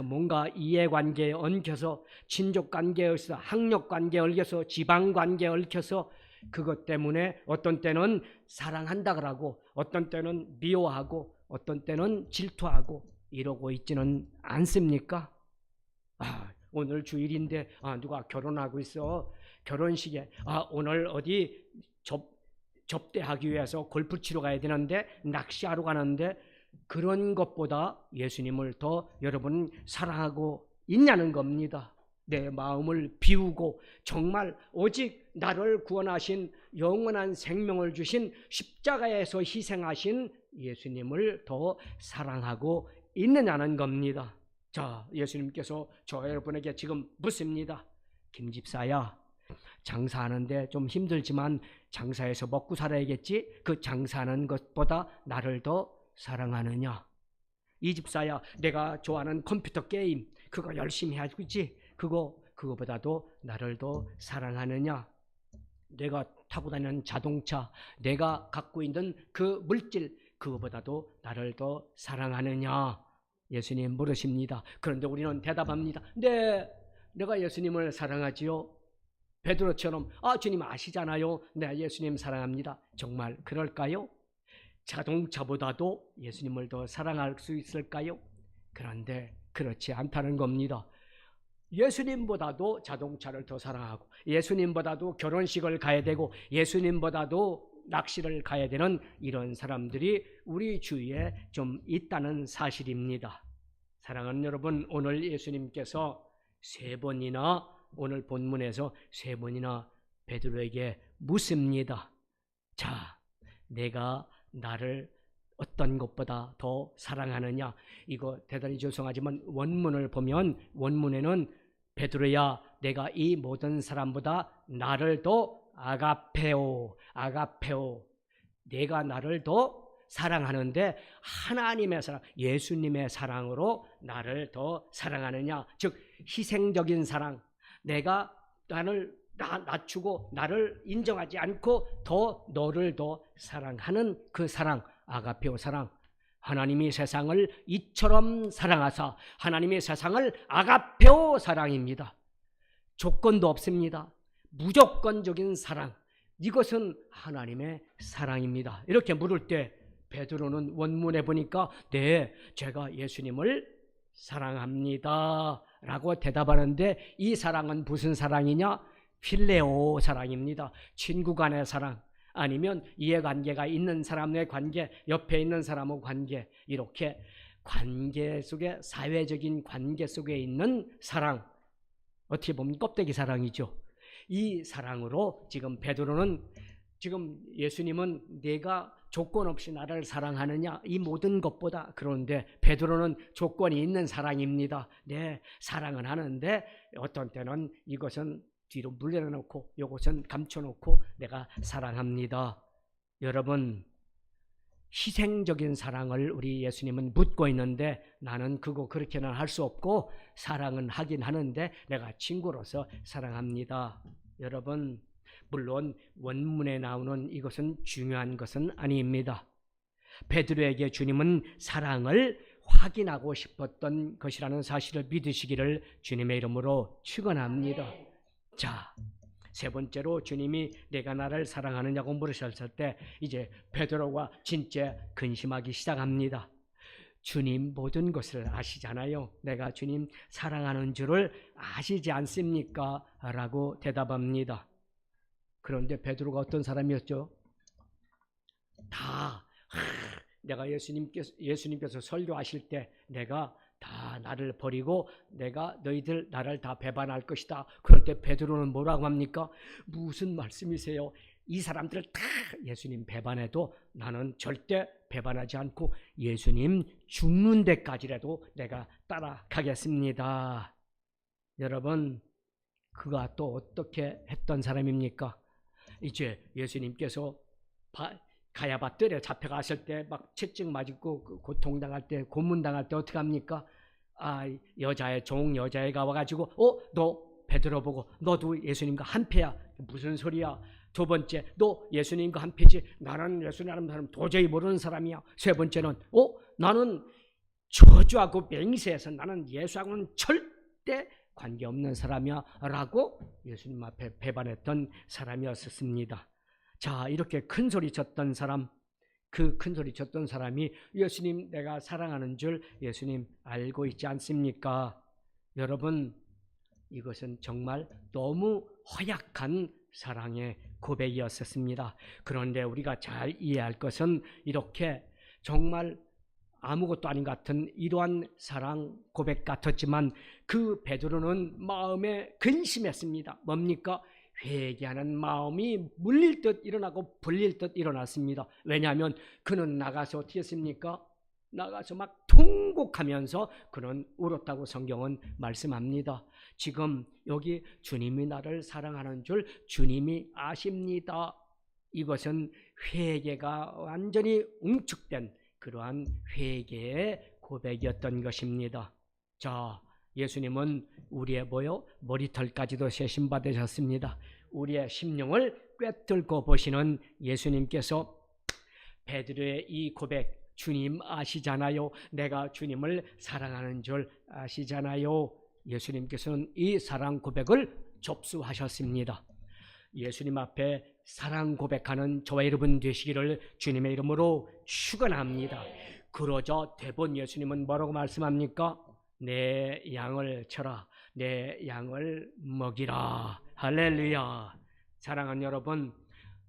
Speaker 4: 뭔가 이해관계에 얽혀서, 친족관계에 얽혀서, 학력관계에 얽혀서, 지방관계에 얽혀서 그것 때문에 어떤 때는 사랑한다 그러고, 어떤 때는 미워하고, 어떤 때는 질투하고 이러고 있지는 않습니까? 오늘 주일인데 누가 결혼하고 있어. 결혼식에 오늘 어디 접대하기 위해서 골프 치러 가야 되는데, 낚시하러 가는데, 그런 것보다 예수님을 더 여러분 사랑하고 있냐는 겁니다. 내 마음을 비우고 정말 오직 나를 구원하신, 영원한 생명을 주신, 십자가에서 희생하신 예수님을 더 사랑하고 있느냐는 겁니다. 자, 예수님께서 저 여러분에게 지금 묻습니다. 김집사야, 장사하는데 좀 힘들지만 장사해서 먹고 살아야겠지? 그 장사하는 것보다 나를 더 사랑하느냐? 이 집사야, 내가 좋아하는 컴퓨터 게임 그거 열심히 하고 있지? 그거보다도 나를 더 사랑하느냐? 내가 타고 다니는 자동차, 내가 갖고 있는 그 물질, 그거보다도 나를 더 사랑하느냐? 예수님 물으십니다. 그런데 우리는 대답합니다. 네, 내가 예수님을 사랑하지요. 베드로처럼 주님 아시잖아요. 네, 예수님 사랑합니다. 정말 그럴까요? 자동차보다도 예수님을 더 사랑할 수 있을까요? 그런데 그렇지 않다는 겁니다. 예수님보다도 자동차를 더 사랑하고, 예수님보다도 결혼식을 가야 되고, 예수님보다도 낚시를 가야 되는 이런 사람들이 우리 주위에 좀 있다는 사실입니다. 사랑하는 여러분, 오늘 예수님께서 세 번이나, 오늘 본문에서 세 번이나 베드로에게 묻습니다. 자, 내가 나를 어떤 것보다 더 사랑하느냐? 이거 대단히 죄송하지만 원문을 보면, 원문에는 베드로야, 내가 이 모든 사람보다 나를 더 아가페오, 내가 나를 더 사랑하는데 하나님의 사랑, 예수님의 사랑으로 나를 더 사랑하느냐? 즉 희생적인 사랑, 내가 나를 낮추고 나를 인정하지 않고 더 너를 더 사랑하는 그 사랑, 아가페오 사랑. 하나님이 세상을 이처럼 사랑하사, 하나님의 세상을 아가페오 사랑입니다. 조건도 없습니다. 무조건적인 사랑, 이것은 하나님의 사랑입니다. 이렇게 물을 때 베드로는 원문에 보니까 네, 제가 예수님을 사랑합니다 라고 대답하는데, 이 사랑은 무슨 사랑이냐? 필레오 사랑입니다. 친구 간의 사랑, 아니면 이해관계가 있는 사람의 관계, 옆에 있는 사람의 관계, 이렇게 관계 속에, 사회적인 관계 속에 있는 사랑, 어떻게 보면 껍데기 사랑이죠. 이 사랑으로 지금 베드로는, 지금 예수님은 내가 조건 없이 나를 사랑하느냐, 이 모든 것보다, 그런데 베드로는 조건이 있는 사랑입니다. 네, 사랑은 하는데 어떤 때는 이것은 뒤로 물려놓고 이것은 감춰놓고 내가 사랑합니다. 여러분, 희생적인 사랑을 우리 예수님은 묻고 있는데, 나는 그거 그렇게는 할 수 없고 사랑은 하긴 하는데 내가 친구로서 사랑합니다. 여러분, 물론 원문에 나오는 이것은 중요한 것은 아닙니다. 베드로에게 주님은 사랑을 확인하고 싶었던 것이라는 사실을 믿으시기를 주님의 이름으로 축원합니다. 자, 세 번째로 주님이 내가 나를 사랑하느냐고 물으셨을 때 이제 베드로가 진짜 근심하기 시작합니다. 주님 모든 것을 아시잖아요. 내가 주님 사랑하는 줄을 아시지 않습니까? 라고 대답합니다. 그런데 베드로가 어떤 사람이었죠? 내가 예수님께서 설교하실 때 내가 다 나를 버리고 내가 너희들 나를 다 배반할 것이다. 그럴 때 베드로는 뭐라고 합니까? 무슨 말씀이세요? 이 사람들을 다 예수님 배반해도 나는 절대 배반하지 않고 예수님 죽는 데까지라도 내가 따라가겠습니다. 여러분, 그가 또 어떻게 했던 사람입니까? 이제 예수님께서 가야바 뜰에 잡혀갔을 때 막 채찍 맞고 고통당할 때 고문당할 때 어떻게 합니까? 여자의 종 여자애가 와가지고 너 베드로 보고 너도 예수님과 한패야. 무슨 소리야? 두 번째, 너 예수님과 한패지. 나는 예수님이라는 사람 도저히 모르는 사람이야. 세 번째는 나는 저주하고 맹세해서 나는 예수하고는 절대 관계없는 사람이야 라고 예수님 앞에 배반했던 사람이었습니다. 자, 이렇게 큰 소리 쳤던 사람, 그 큰 소리 쳤던 사람이 예수님 내가 사랑하는 줄 예수님 알고 있지 않습니까? 여러분, 이것은 정말 너무 허약한 사랑의 고백이었습니다. 그런데 우리가 잘 이해할 것은 이렇게 정말 아무것도 아닌 같은 이러한 사랑 고백 같았지만 그 베드로는 마음에 근심했습니다. 뭡니까? 회개하는 마음이 물릴 듯 일어나고 불릴 듯 일어났습니다. 왜냐하면 그는 나가서 어떻게 했습니까? 나가서 막 통곡하면서 그는 울었다고 성경은 말씀합니다. 지금 여기 주님이 나를 사랑하는 줄 주님이 아십니다. 이것은 회개가 완전히 응축된 그러한 회개의 고백이었던 것입니다. 자, 예수님은 우리의 머리털까지도 세심받으셨습니다. 우리의 심령을 꿰뚫고 보시는 예수님께서 베드로의 이 고백, 주님 아시잖아요. 내가 주님을 사랑하는 줄 아시잖아요. 예수님께서는 이 사랑 고백을 접수하셨습니다. 예수님 앞에 사랑 고백하는 저와 여러분 되시기를 주님의 이름으로 축원합니다. 그러자 대본 예수님은 뭐라고 말씀합니까? 내 양을 쳐라, 내 양을 먹이라. 할렐루야. 사랑하는 여러분,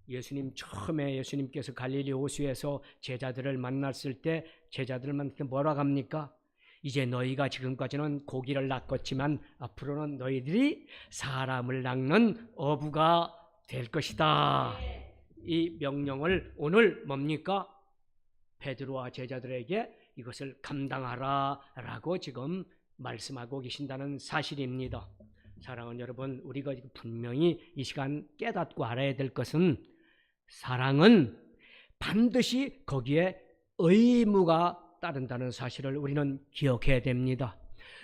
Speaker 4: 예수님 처음에 예수님께서 갈릴리 호수에서 제자들을 만났을 때 제자들을 만날 때 뭐라고 합니까? 이제 너희가 지금까지는 고기를 낚았지만 앞으로는 너희들이 사람을 낚는 어부가 될 것이다. 이 명령을 오늘 뭡니까? 베드로와 제자들에게 이것을 감당하라 라고 지금 말씀하고 계신다는 사실입니다. 사랑하는 여러분, 우리가 분명히 이 시간 깨닫고 알아야 될 것은 사랑은 반드시 거기에 의무가 따른다는 사실을 우리는 기억해야 됩니다.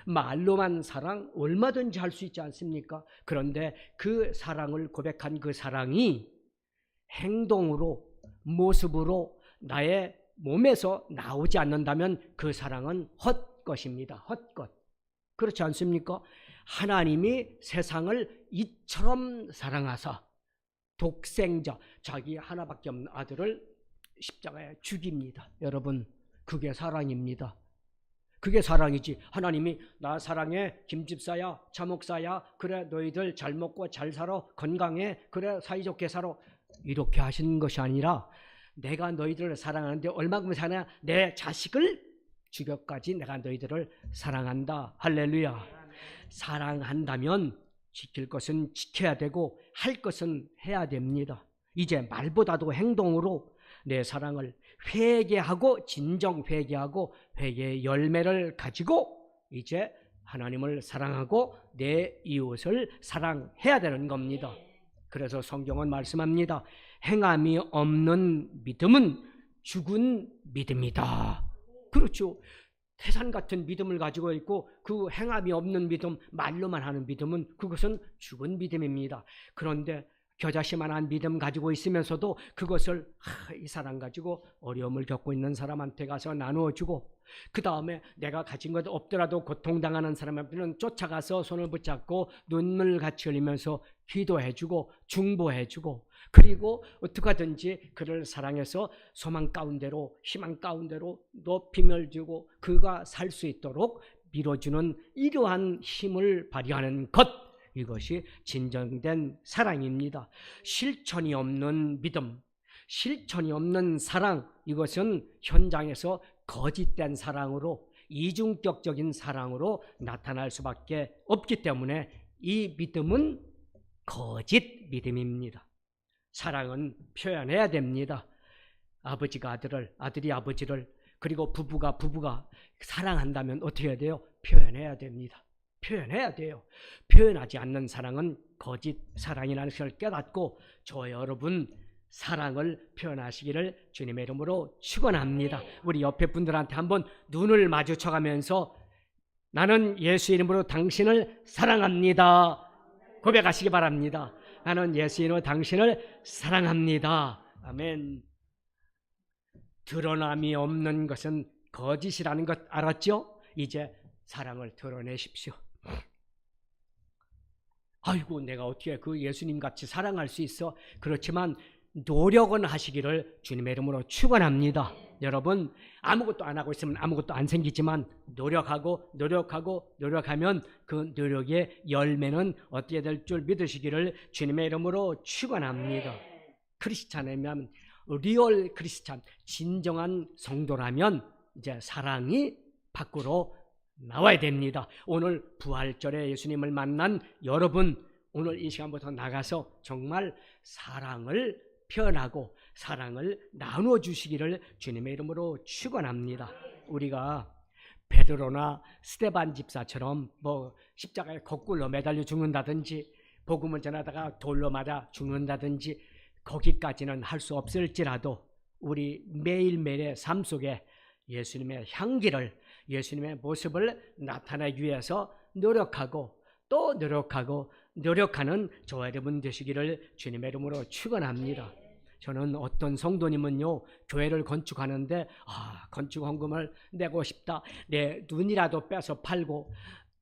Speaker 4: 말로만 사랑 얼마든지 할 수 있지 않습니까? 그런데 그 사랑을 고백한 그 사랑이 행동으로, 모습으로 나의 몸에서 나오지 않는다면 그 사랑은 헛것입니다. 헛것. 그렇지 않습니까? 하나님이 세상을 이처럼 사랑하사 독생자, 자기 하나밖에 없는 아들을 십자가에 죽입니다. 여러분, 그게 사랑입니다. 그게 사랑이지. 하나님이 나 사랑해, 김집사야, 차목사야, 그래 너희들 잘 먹고 잘 살아, 건강해, 그래 사이좋게 살아, 이렇게 하시는 것이 아니라 내가 너희들을 사랑하는데 얼마큼 사랑해? 내 자식을 죽여까지 내가 너희들을 사랑한다. 할렐루야. 사랑한다면 지킬 것은 지켜야 되고 할 것은 해야 됩니다. 이제 말보다도 행동으로 내 사랑을 회개하고 진정 회개하고 회개의 열매를 가지고 이제 하나님을 사랑하고 내 이웃을 사랑해야 되는 겁니다. 그래서 성경은 말씀합니다. 행함이 없는 믿음은 죽은 믿음이다. 그렇죠. 태산 같은 믿음을 가지고 있고 그 행함이 없는 믿음, 말로만 하는 믿음은 그것은 죽은 믿음입니다. 그런데 겨자씨만한 믿음 가지고 있으면서도 그것을 이 사람 가지고 어려움을 겪고 있는 사람한테 가서 나누어주고 그 다음에 내가 가진 것 없더라도 고통당하는 사람한테는 쫓아가서 손을 붙잡고 눈물 같이 흘리면서 기도해주고 중보해주고 그리고 어떻게 하든지 그를 사랑해서 소망 가운데로, 희망 가운데로 높임을 주고 그가 살 수 있도록 밀어주는 이러한 힘을 발휘하는 것, 이것이 진정된 사랑입니다. 실천이 없는 믿음, 실천이 없는 사랑, 이것은 현장에서 거짓된 사랑으로, 이중격적인 사랑으로 나타날 수밖에 없기 때문에 이 믿음은 거짓 믿음입니다. 사랑은 표현해야 됩니다. 아버지가 아들을, 아들이 아버지를, 그리고 부부가 사랑한다면 어떻게 해야 돼요? 표현해야 됩니다. 표현해야 돼요. 표현하지 않는 사랑은 거짓 사랑이라는 것을 깨닫고 저 여러분 사랑을 표현하시기를 주님의 이름으로 축원합니다. 우리 옆에 분들한테 한번 눈을 마주쳐가면서 나는 예수 이름으로 당신을 사랑합니다 고백하시기 바랍니다. 나는 예수 이름으로 당신을 사랑합니다. 아멘. 드러남이 없는 것은 거짓이라는 것 알았죠? 이제 사랑을 드러내십시오. 아이고, 내가 어떻게 그 예수님 같이 사랑할 수 있어? 그렇지만 노력은 하시기를 주님의 이름으로 축원합니다. 여러분, 아무것도 안 하고 있으면 아무것도 안 생기지만 노력하면 그 노력의 열매는 어떻게 될 줄 믿으시기를 주님의 이름으로 축원합니다. 크리스찬이면, 리얼 크리스찬, 진정한 성도라면 이제 사랑이 밖으로 나와야 됩니다. 오늘 부활절에 예수님을 만난 여러분, 오늘 이 시간부터 나가서 정말 사랑을 표현하고 사랑을 나눠주시기를 주님의 이름으로 축원합니다. 우리가 베드로나 스데반 집사처럼 뭐 십자가에 거꾸로 매달려 죽는다든지 복음을 전하다가 돌로 맞아 죽는다든지 거기까지는 할 수 없을지라도 우리 매일매일의 삶 속에 예수님의 향기를, 예수님의 모습을 나타내기 위해서 노력하고 또 노력하는 저와 여러분 되시기를 주님의 이름으로 축원합니다. 저는 어떤 성도님은요, 교회를 건축하는데 건축 헌금을 내고 싶다, 내 눈이라도 빼서 팔고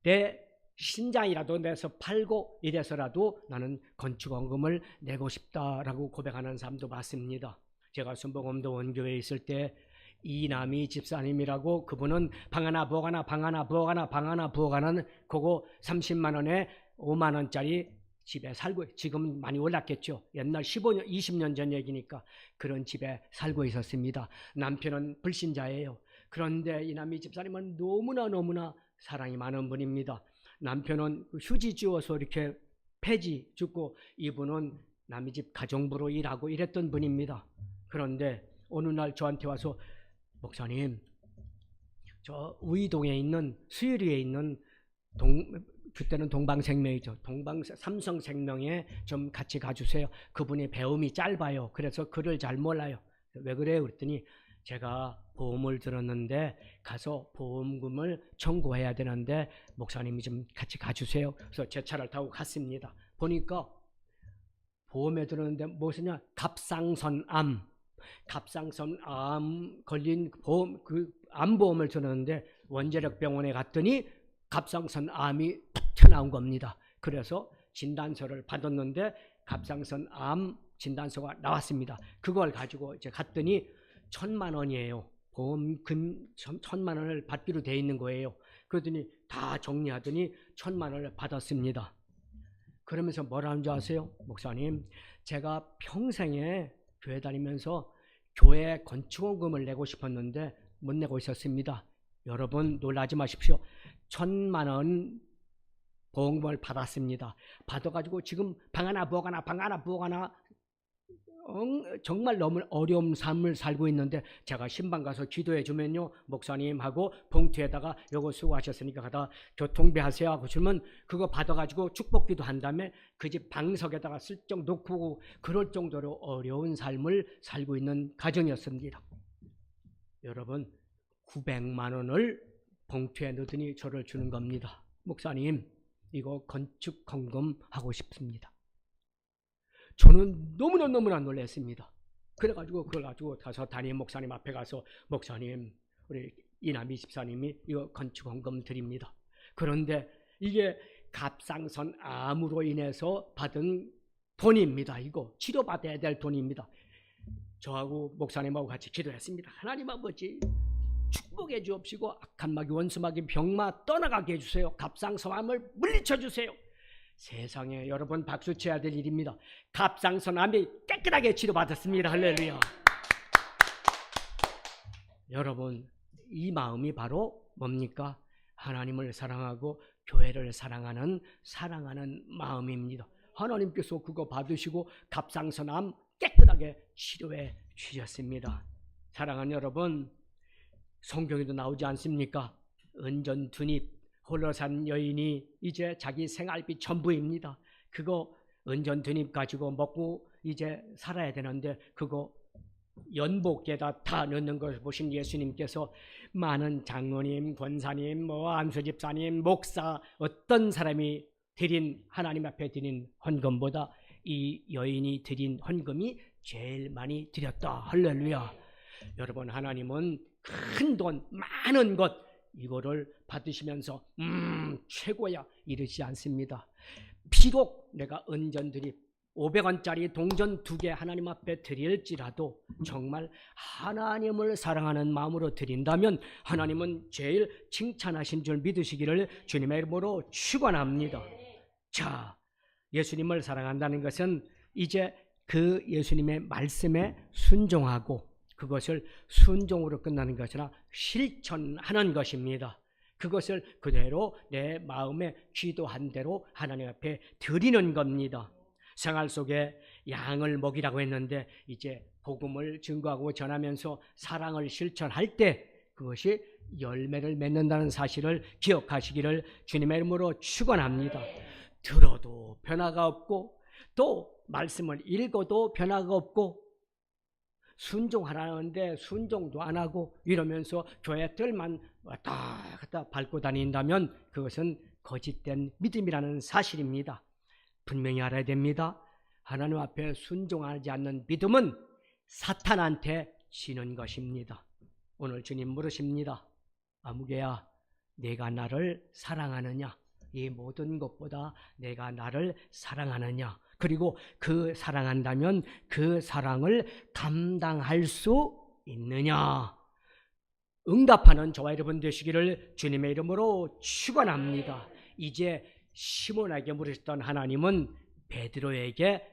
Speaker 4: 내 신장이라도 내서 팔고 이래서라도 나는 건축 헌금을 내고 싶다라고 고백하는 사람도 봤습니다. 제가 순복음도 원교회에 있을 때 이남희 집사님이라고, 그분은 방 하나 부엌 하나 부엌하는 그거 30만 원에 5만 원짜리 집에 살고, 지금 많이 올랐겠죠. 옛날 15년, 20년 전 얘기니까 그런 집에 살고 있었습니다. 남편은 불신자예요. 그런데 이남희 집사님은 너무나 사랑이 많은 분입니다. 남편은 휴지 주워서 이렇게 폐지 줍고 이분은 남의 집 가정부로 일하고 이랬던 분입니다. 그런데 어느 날 저한테 와서, 목사님, 저 우이동에 있는, 수유리에 있는 그때는 동방생명이죠. 삼성생명에 좀 같이 가주세요. 그분이 배움이 짧아요. 그래서 글을 잘 몰라요. 왜 그래요? 그랬더니 제가 보험을 들었는데 가서 보험금을 청구해야 되는데 목사님이 좀 같이 가주세요. 그래서 제 차를 타고 갔습니다. 보니까 보험에 들었는데 무엇이냐? 갑상선암 걸린 보험, 그 암보험을 들었는데 원자력 병원에 갔더니 갑상선암이 튀어나온 겁니다. 그래서 진단서를 받았는데 갑상선암 진단서가 나왔습니다. 그걸 가지고 이제 갔더니 1,000만 원이에요. 보험금 1,000만 원을 받기로 돼 있는 거예요. 그러더니 다 정리하더니 1,000만 원을 받았습니다. 그러면서 뭐라는 줄 아세요? 목사님, 제가 평생에 교회 다니면서 교회 건축원금을 내고 싶었는데 못 내고 있었습니다. 여러분 놀라지 마십시오. 1,000만 원 보험금을 받았습니다. 받아가지고 지금 방 하나 부엌 하나 정말 너무 어려운 삶을 살고 있는데 제가 신방 가서 기도해 주면요, 목사님하고 봉투에다가 요거 수고하셨으니까 가다 교통비 하세요 하고 주면 그거 받아가지고 축복기도 한 다음에 그 집 방석에다가 슬쩍 놓고 그럴 정도로 어려운 삶을 살고 있는 가정이었습니다. 여러분, 900만 원을 봉투에 넣더니 저를 주는 겁니다. 목사님, 이거 건축 헌금 하고 싶습니다. 저는 너무나 놀랐습니다. 그래가지고 그걸 가지고 가서 담임 목사님 앞에 가서, 목사님, 우리 이남희 집사님이 이거 건축 헌금 드립니다. 그런데 이게 갑상선암으로 인해서 받은 돈입니다. 이거 치료받아야 될 돈입니다. 저하고 목사님하고 같이 기도했습니다. 하나님 아버지, 축복해 주옵시고 악한 마귀 원수마귀 병마 떠나가게 해주세요. 갑상선암을 물리쳐 주세요. 세상에 여러분 박수 쳐야 될 일입니다. 갑상선암이 깨끗하게 치료받았습니다. 할렐루야. 여러분, 이 마음이 바로 뭡니까? 하나님을 사랑하고 교회를 사랑하는 마음입니다. 하나님께서 그거 받으시고 갑상선암 깨끗하게 치료해 주셨습니다. 사랑하는 여러분, 성경에도 나오지 않습니까? 은전 두닙 홀로 산 여인이 이제 자기 생활비 전부입니다. 그거 은전 두닙 가지고 먹고 이제 살아야 되는데 그거 연복에다 다 넣는 것을 보신 예수님께서 많은 장로님, 권사님, 안수집사님, 목사 어떤 사람이 드린 하나님 앞에 드린 헌금보다 이 여인이 드린 헌금이 제일 많이 드렸다. 할렐루야. 여러분, 하나님은 큰 돈, 많은 것 이거를 받으시면서 최고야 이러지 않습니다. 비록 내가 은전 드립 500원짜리 동전 2개 하나님 앞에 드릴지라도 정말 하나님을 사랑하는 마음으로 드린다면 하나님은 제일 칭찬하신 줄 믿으시기를 주님의 이름으로 축원합니다. 자, 예수님을 사랑한다는 것은 이제 그 예수님의 말씀에 순종하고 그것을 순종으로 끝나는 것이 아니라 실천하는 것입니다. 그것을 그대로 내 마음에 기도한 대로 하나님 앞에 드리는 겁니다. 생활 속에 양을 먹이라고 했는데 이제 복음을 증거하고 전하면서 사랑을 실천할 때 그것이 열매를 맺는다는 사실을 기억하시기를 주님의 이름으로 축원합니다. 들어도 변화가 없고 또 말씀을 읽어도 변화가 없고 순종하라는데 순종도 안 하고 이러면서 교회 뜰만 왔다 갔다 밟고 다닌다면 그것은 거짓된 믿음이라는 사실입니다. 분명히 알아야 됩니다. 하나님 앞에 순종하지 않는 믿음은 사탄한테 지는 것입니다. 오늘 주님 물으십니다. 아무개야, 내가 나를 사랑하느냐? 이 모든 것보다 내가 나를 사랑하느냐? 그리고 그 사랑한다면 그 사랑을 감당할 수 있느냐? 응답하는 저와 여러분 되시기를 주님의 이름으로 축원합니다. 이제 시몬에게 물으셨던 하나님은 베드로에게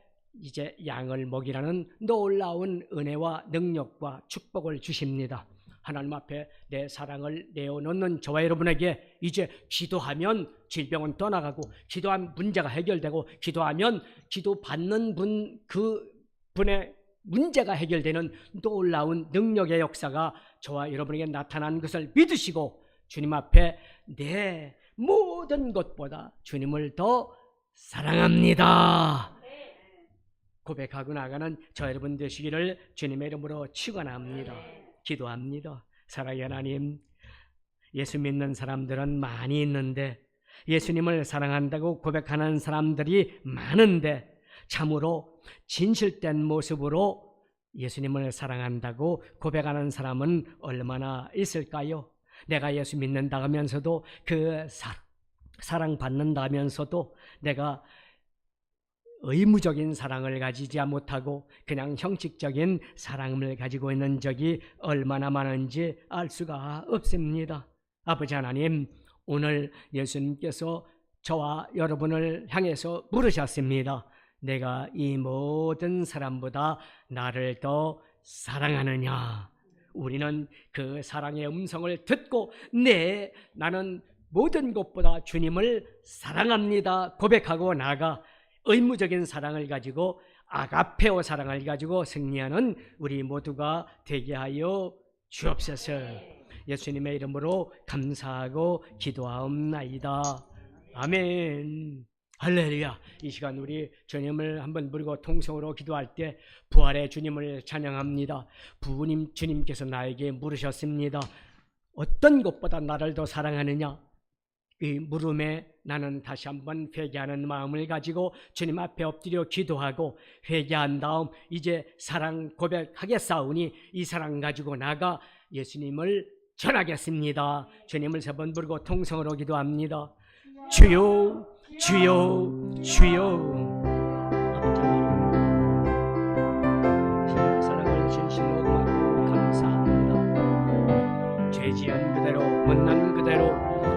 Speaker 4: 이제 양을 먹이라는 놀라운 은혜와 능력과 축복을 주십니다. 하나님 앞에 내 사랑을 내어놓는 저와 여러분에게 이제 기도하면 질병은 떠나가고 기도하면 문제가 해결되고 기도하면 기도받는 그분의 문제가 해결되는 놀라운 능력의 역사가 저와 여러분에게 나타난 것을 믿으시고 주님 앞에 내 모든 것보다 주님을 더 사랑합니다 고백하고 나가는 저 여러분 되시기를 주님의 이름으로 축원합니다. 기도합니다. 사랑의 하나님, 예수 믿는 사람들은 많이 있는데 예수님을 사랑한다고 고백하는 사람들이 많은데 참으로 진실된 모습으로 예수님을 사랑한다고 고백하는 사람은 얼마나 있을까요? 내가 예수 믿는다 하면서도 그 사랑받는다 하면서도 내가 의무적인 사랑을 가지지 못하고 그냥 형식적인 사랑을 가지고 있는 적이 얼마나 많은지 알 수가 없습니다. 아버지 하나님, 오늘 예수님께서 저와 여러분을 향해서 물으셨습니다. 내가 이 모든 사람보다 나를 더 사랑하느냐? 우리는 그 사랑의 음성을 듣고 나는 모든 것보다 주님을 사랑합니다 고백하고 나가 의무적인 사랑을 가지고 아가페오 사랑을 가지고 승리하는 우리 모두가 되게 하여 주옵소서. 예수님의 이름으로 감사하고 기도하옵나이다. 아멘. 할렐루야. 이 시간 우리 주님을 한번 부르고 통성으로 기도할 때 부활의 주님을 찬양합니다. 주님께서 나에게 물으셨습니다. 어떤 것보다 나를 더 사랑하느냐? 이 물음에 나는 다시 한번 회개하는 마음을 가지고 주님 앞에 엎드려 기도하고 회개한 다음 이제 사랑 고백하겠사오니 이 사랑 가지고 나가 예수님을 전하겠습니다. 주님을 3번 부르고 통성으로 기도합니다. 주여, 주여, 주여. 감사합니다. 죄 지은 그대로 못난 그대로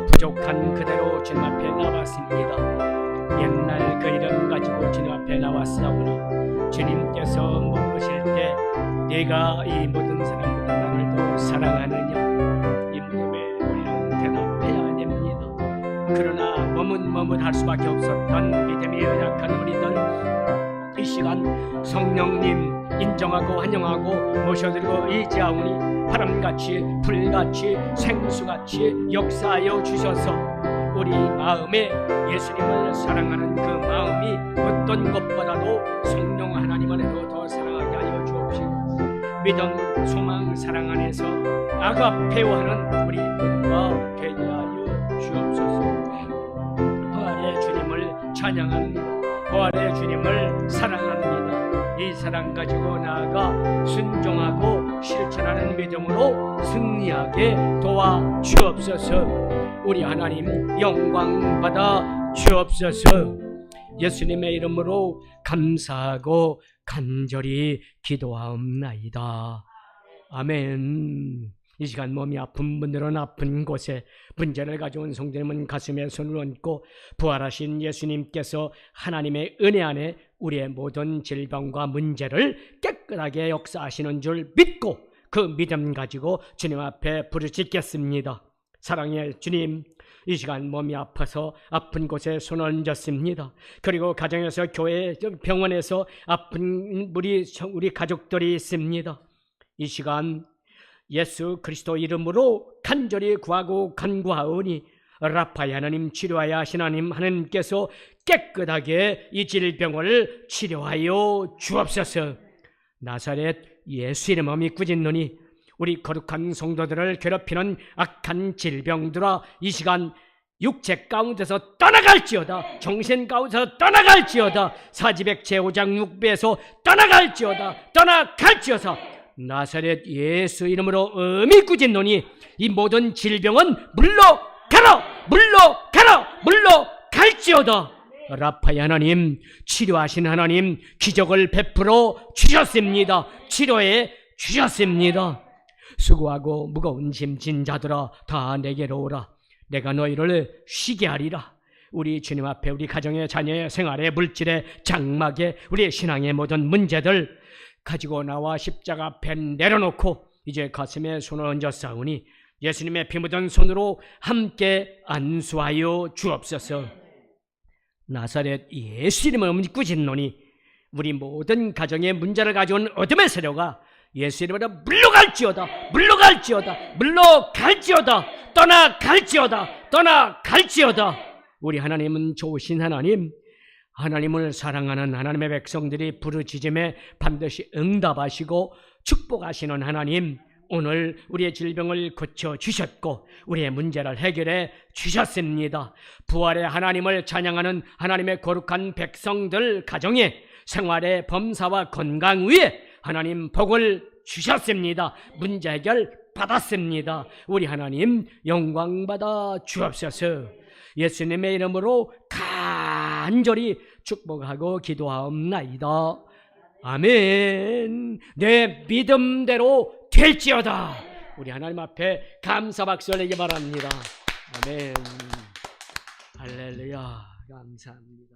Speaker 4: 부족한 그대로 주님 앞에 나왔습니다. 옛날 그 이름 가지고 주님 앞에 나왔사오니 주님께서 물으실 때 네가 이 모든 사람보다 나를 더 사랑하느냐, 이 물음에 우리는 대답해야 됩니다. 그러나 머뭇할 수밖에 없었던 믿음이 연약한 우리들, 이 시간 성령님 인정하고 환영하고 모셔드리고 의지하오니 바람같이 불같이 생수같이 역사하여 주셔서 우리 마음에 예수님을 사랑하는 그 마음이 어떤 것보다도 성령 하나님 안에서 더 사랑하게 하여 주옵시고, 믿음, 소망, 사랑 안에서 아가페오하는 우리 모두가 되게 하여 주옵소서. 부활의 주님을 찬양합니다. 부활의 주님을 사랑합니다. 이 사랑 가지고 나아가 순종하고 실천하는 믿음으로 승리하게 도와 주옵소서. 우리 하나님 영광 받아 주옵소서. 예수님의 이름으로 감사하고 간절히 기도하옵나이다. 아멘. 이 시간 몸이 아픈 분들은 아픈 곳에, 문제를 가져온 성도님은 가슴에 손을 얹고 부활하신 예수님께서 하나님의 은혜 안에 우리의 모든 질병과 문제를 깨끗하게 역사하시는 줄 믿고 그 믿음 가지고 주님 앞에 부르짖겠습니다. 사랑의 주님, 이 시간 몸이 아파서 아픈 곳에 손을 얹었습니다. 그리고 가정에서, 교회, 병원에서 아픈 우리 가족들이 있습니다. 이 시간 예수 그리스도 이름으로 간절히 구하고 간구하오니 라파의 하나님, 치료하여 하신 하나님께서 깨끗하게 이 질병을 치료하여 주옵소서. 나사렛 예수 이름으로 믿고짓노니 우리 거룩한 성도들을 괴롭히는 악한 질병들아, 이 시간 육체 가운데서 떠나갈지어다. 정신 가운데서 떠나갈지어다. 사지백 제5장 6배에서 떠나갈지어다. 나사렛 예수 이름으로 믿고짓노니 이 모든 질병은 물러갈지어다. 라파의 하나님, 치료하신 하나님, 기적을 베풀어 주셨습니다. 치료해 주셨습니다. 수고하고 무거운 짐진 자들아, 다 내게로 오라. 내가 너희를 쉬게 하리라. 우리 주님 앞에 우리 가정의, 자녀의, 생활의, 물질의, 장막의, 우리의 신앙의 모든 문제들 가지고 나와 십자가 앞에 내려놓고 이제 가슴에 손을 얹어 싸우니 예수님의 피 묻은 손으로 함께 안수하여 주옵소서. 나사렛 예수 이름을 믿고짓노니 우리 모든 가정의 문제를 가져온 어둠의 세력아, 예수 이름으로 물러갈지어다. 떠나갈지어다. 우리 하나님은 좋으신 하나님, 하나님을 사랑하는 하나님의 백성들이 부르짖음에 반드시 응답하시고 축복하시는 하나님, 오늘 우리의 질병을 고쳐주셨고 우리의 문제를 해결해 주셨습니다. 부활의 하나님을 찬양하는 하나님의 거룩한 백성들 가정에, 생활의 범사와 건강 위에 하나님 복을 주셨습니다. 문제 해결 받았습니다. 우리 하나님 영광 받아 주옵소서. 예수님의 이름으로 간절히 축복하고 기도하옵나이다. 아멘. 내 믿음대로 될지어다. 우리 하나님 앞에 감사 박수 올리기 바랍니다. 아멘. 할렐루야. 감사합니다.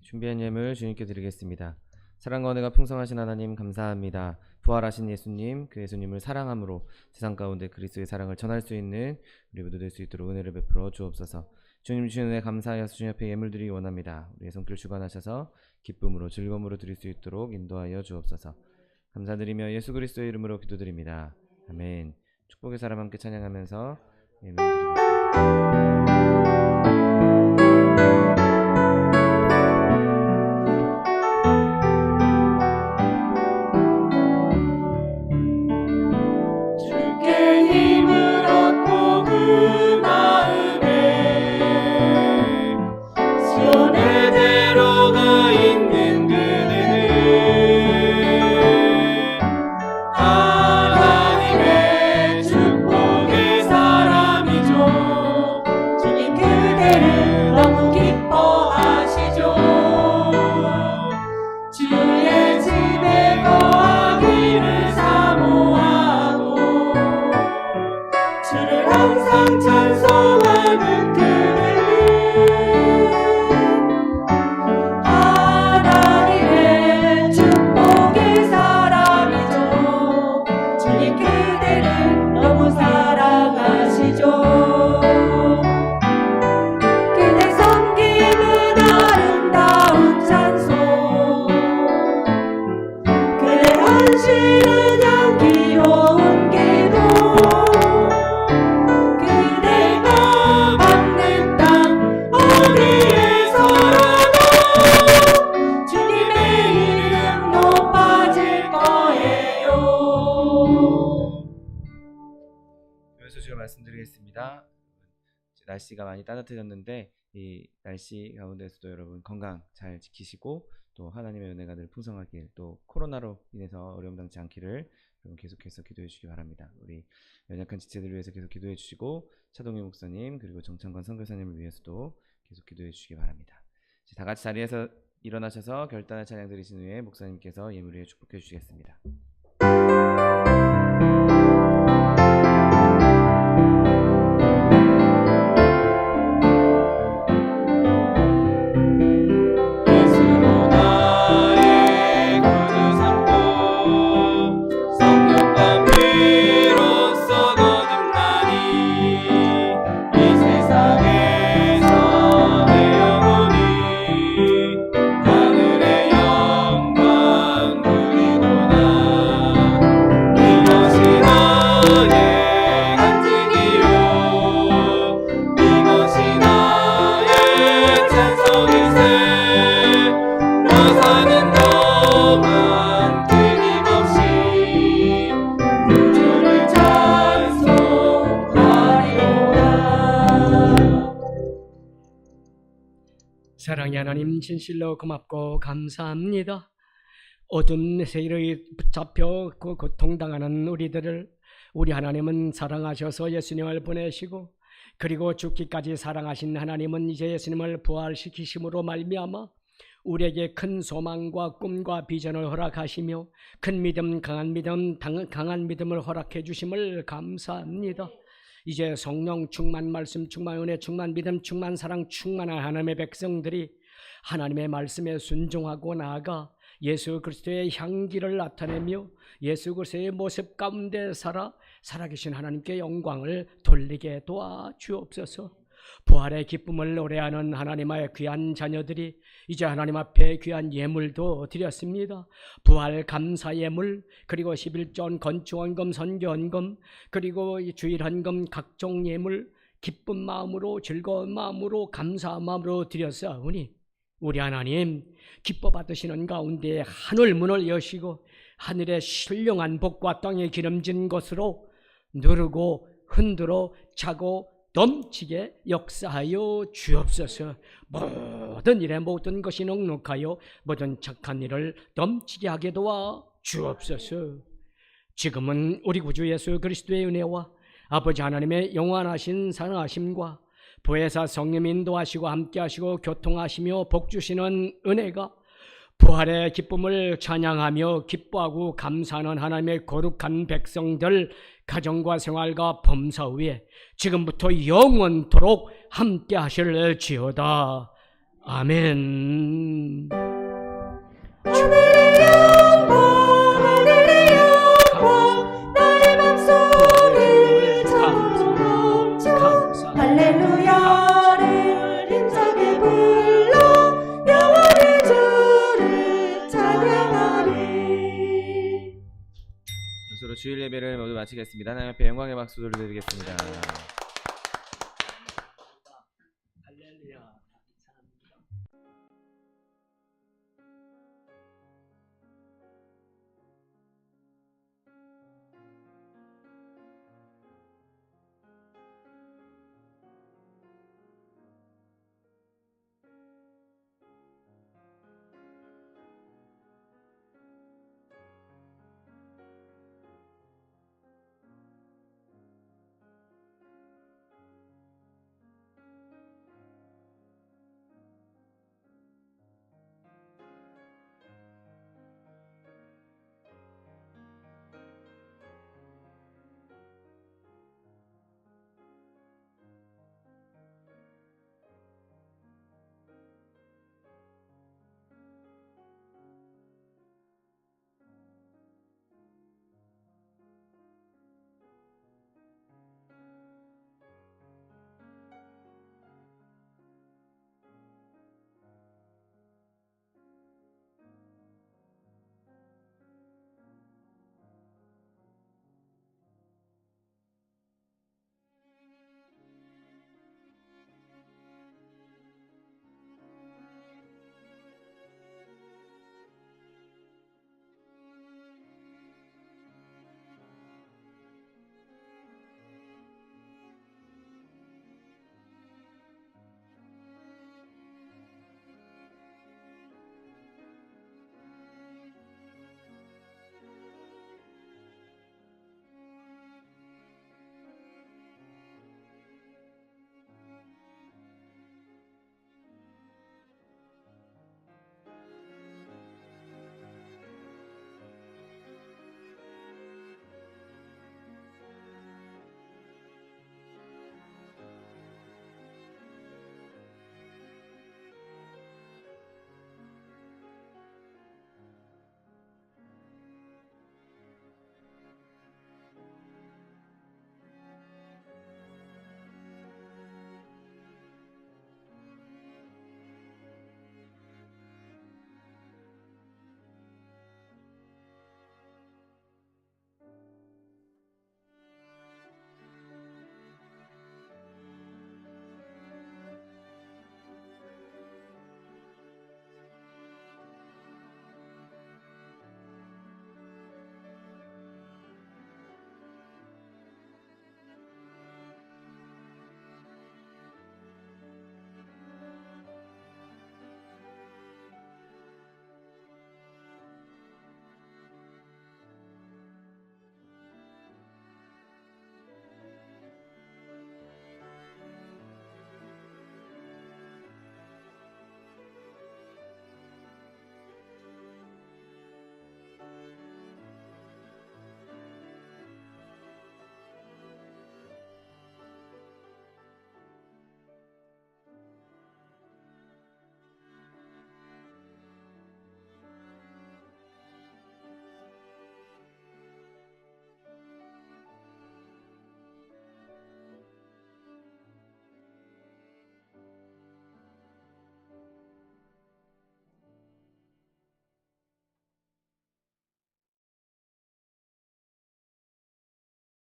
Speaker 1: 준비한 예물 주님께 드리겠습니다. 사랑과 은혜가 풍성하신 하나님 감사합니다. 부활하신 예수님, 그 예수님을 사랑함으로 세상 가운데 그리스도의 사랑을 전할 수 있는 우리 모두 될 수 있도록 은혜를 베풀어 주옵소서. 주님 주신 은혜 감사하여 주님 앞에 예물 드리기 원합니다. 우리의 손길 주관하셔서 기쁨으로 즐거움으로 드릴 수 있도록 인도하여 주옵소서. 감사드리며 예수 그리스도의 이름으로 기도드립니다. 아멘. 축복의 사람 함께 찬양하면서 예물 드리겠습니다.
Speaker 3: 주님 그대를 너무 사랑하시죠. 그대 섬기는 아름다운 찬송, 그대 하시는 향기로운 기도, 그대가 받는 땅 어디에서라도 주님의 이름 높아질 거예요.
Speaker 1: 그래서 제가 말씀드리겠습니다. 이제 날씨가 많이 따뜻해졌는데 이 날씨 가운데서도 여러분 건강 잘 지키시고 또 하나님의 은혜가 늘 풍성하길, 또 코로나로 인해서 어려움 당치 않기를 여러분 계속해서 기도해 주시기 바랍니다. 우리 연약한 지체들을 위해서 계속 기도해 주시고 차동희 목사님 그리고 정창관 선교사님을 위해서도 계속 기도해 주시기 바랍니다. 이제 다 같이 자리에서 일어나셔서 결단의 찬양 드리신 후에 목사님께서 예물에 축복해 주시겠습니다.
Speaker 2: 예수로 나의 구주 삼고 성령과 피로써 거듭나니 이 세상에서 내 영혼이 하늘의 영광 누리도다. 이것이 나의 간증이요, 이것이 나의 찬송이세. 나 사는 동안 끊임없이
Speaker 3: 주를 찬송하리로다.
Speaker 4: 사랑의 하나님, 진실로 고맙고 감사합니다. 어둠 세일에 붙잡혀 고통당하는 우리들을 우리 하나님은 사랑하셔서 예수님을 보내시고, 그리고 죽기까지 사랑하신 하나님은 이제 예수님을 부활시키심으로 말미암아 우리에게 큰 소망과 꿈과 비전을 허락하시며 큰 믿음, 강한 믿음을 허락해 주심을 감사합니다. 이제 성령 충만, 말씀 충만, 은혜 충만, 믿음 충만, 사랑 충만한 하나님의 백성들이 하나님의 말씀에 순종하고 나아가 예수 그리스도의 향기를 나타내며 예수 그리스도의 모습 가운데 살아계신 하나님께 영광을 돌리게 도와주옵소서. 부활의 기쁨을 노래하는 하나님의 귀한 자녀들이 이제 하나님 앞에 귀한 예물도 드렸습니다. 부활 감사 예물, 그리고 11조 건축원금, 선교원금, 그리고 주일헌금, 각종 예물 기쁜 마음으로, 즐거운 마음으로, 감사한 마음으로 드렸사오니 우리 하나님 기뻐 받으시는 가운데 하늘 문을 여시고 하늘의 신령한 복과 땅에 기름진 것으로 누르고 흔들어 차고 넘치게 역사하여 주옵소서. 모든 일에 모든 것이 넉넉하여 모든 착한 일을 넘치게 하게 도와 주옵소서. 지금은 우리 구주 예수 그리스도의 은혜와 아버지 하나님의 영원하신 사랑하심과 부회사 성령 인도하시고 함께하시고 교통하시며 복주시는 은혜가 부활의 기쁨을 찬양하며 기뻐하고 감사하는 하나님의 거룩한 백성들 가정과 생활과 범사 위에 지금부터 영원토록 함께 하실지어다. 아멘.
Speaker 3: 하늘의 영광 나의 맘속에 참으로 넘쳐 할렐루야를 힘차게 불러 영원히 주를 찬양하리.
Speaker 1: 이것으로 주일 예배를 모두 마치겠습니다. 하나님 앞에 영광의 박수 돌려드리겠습니다.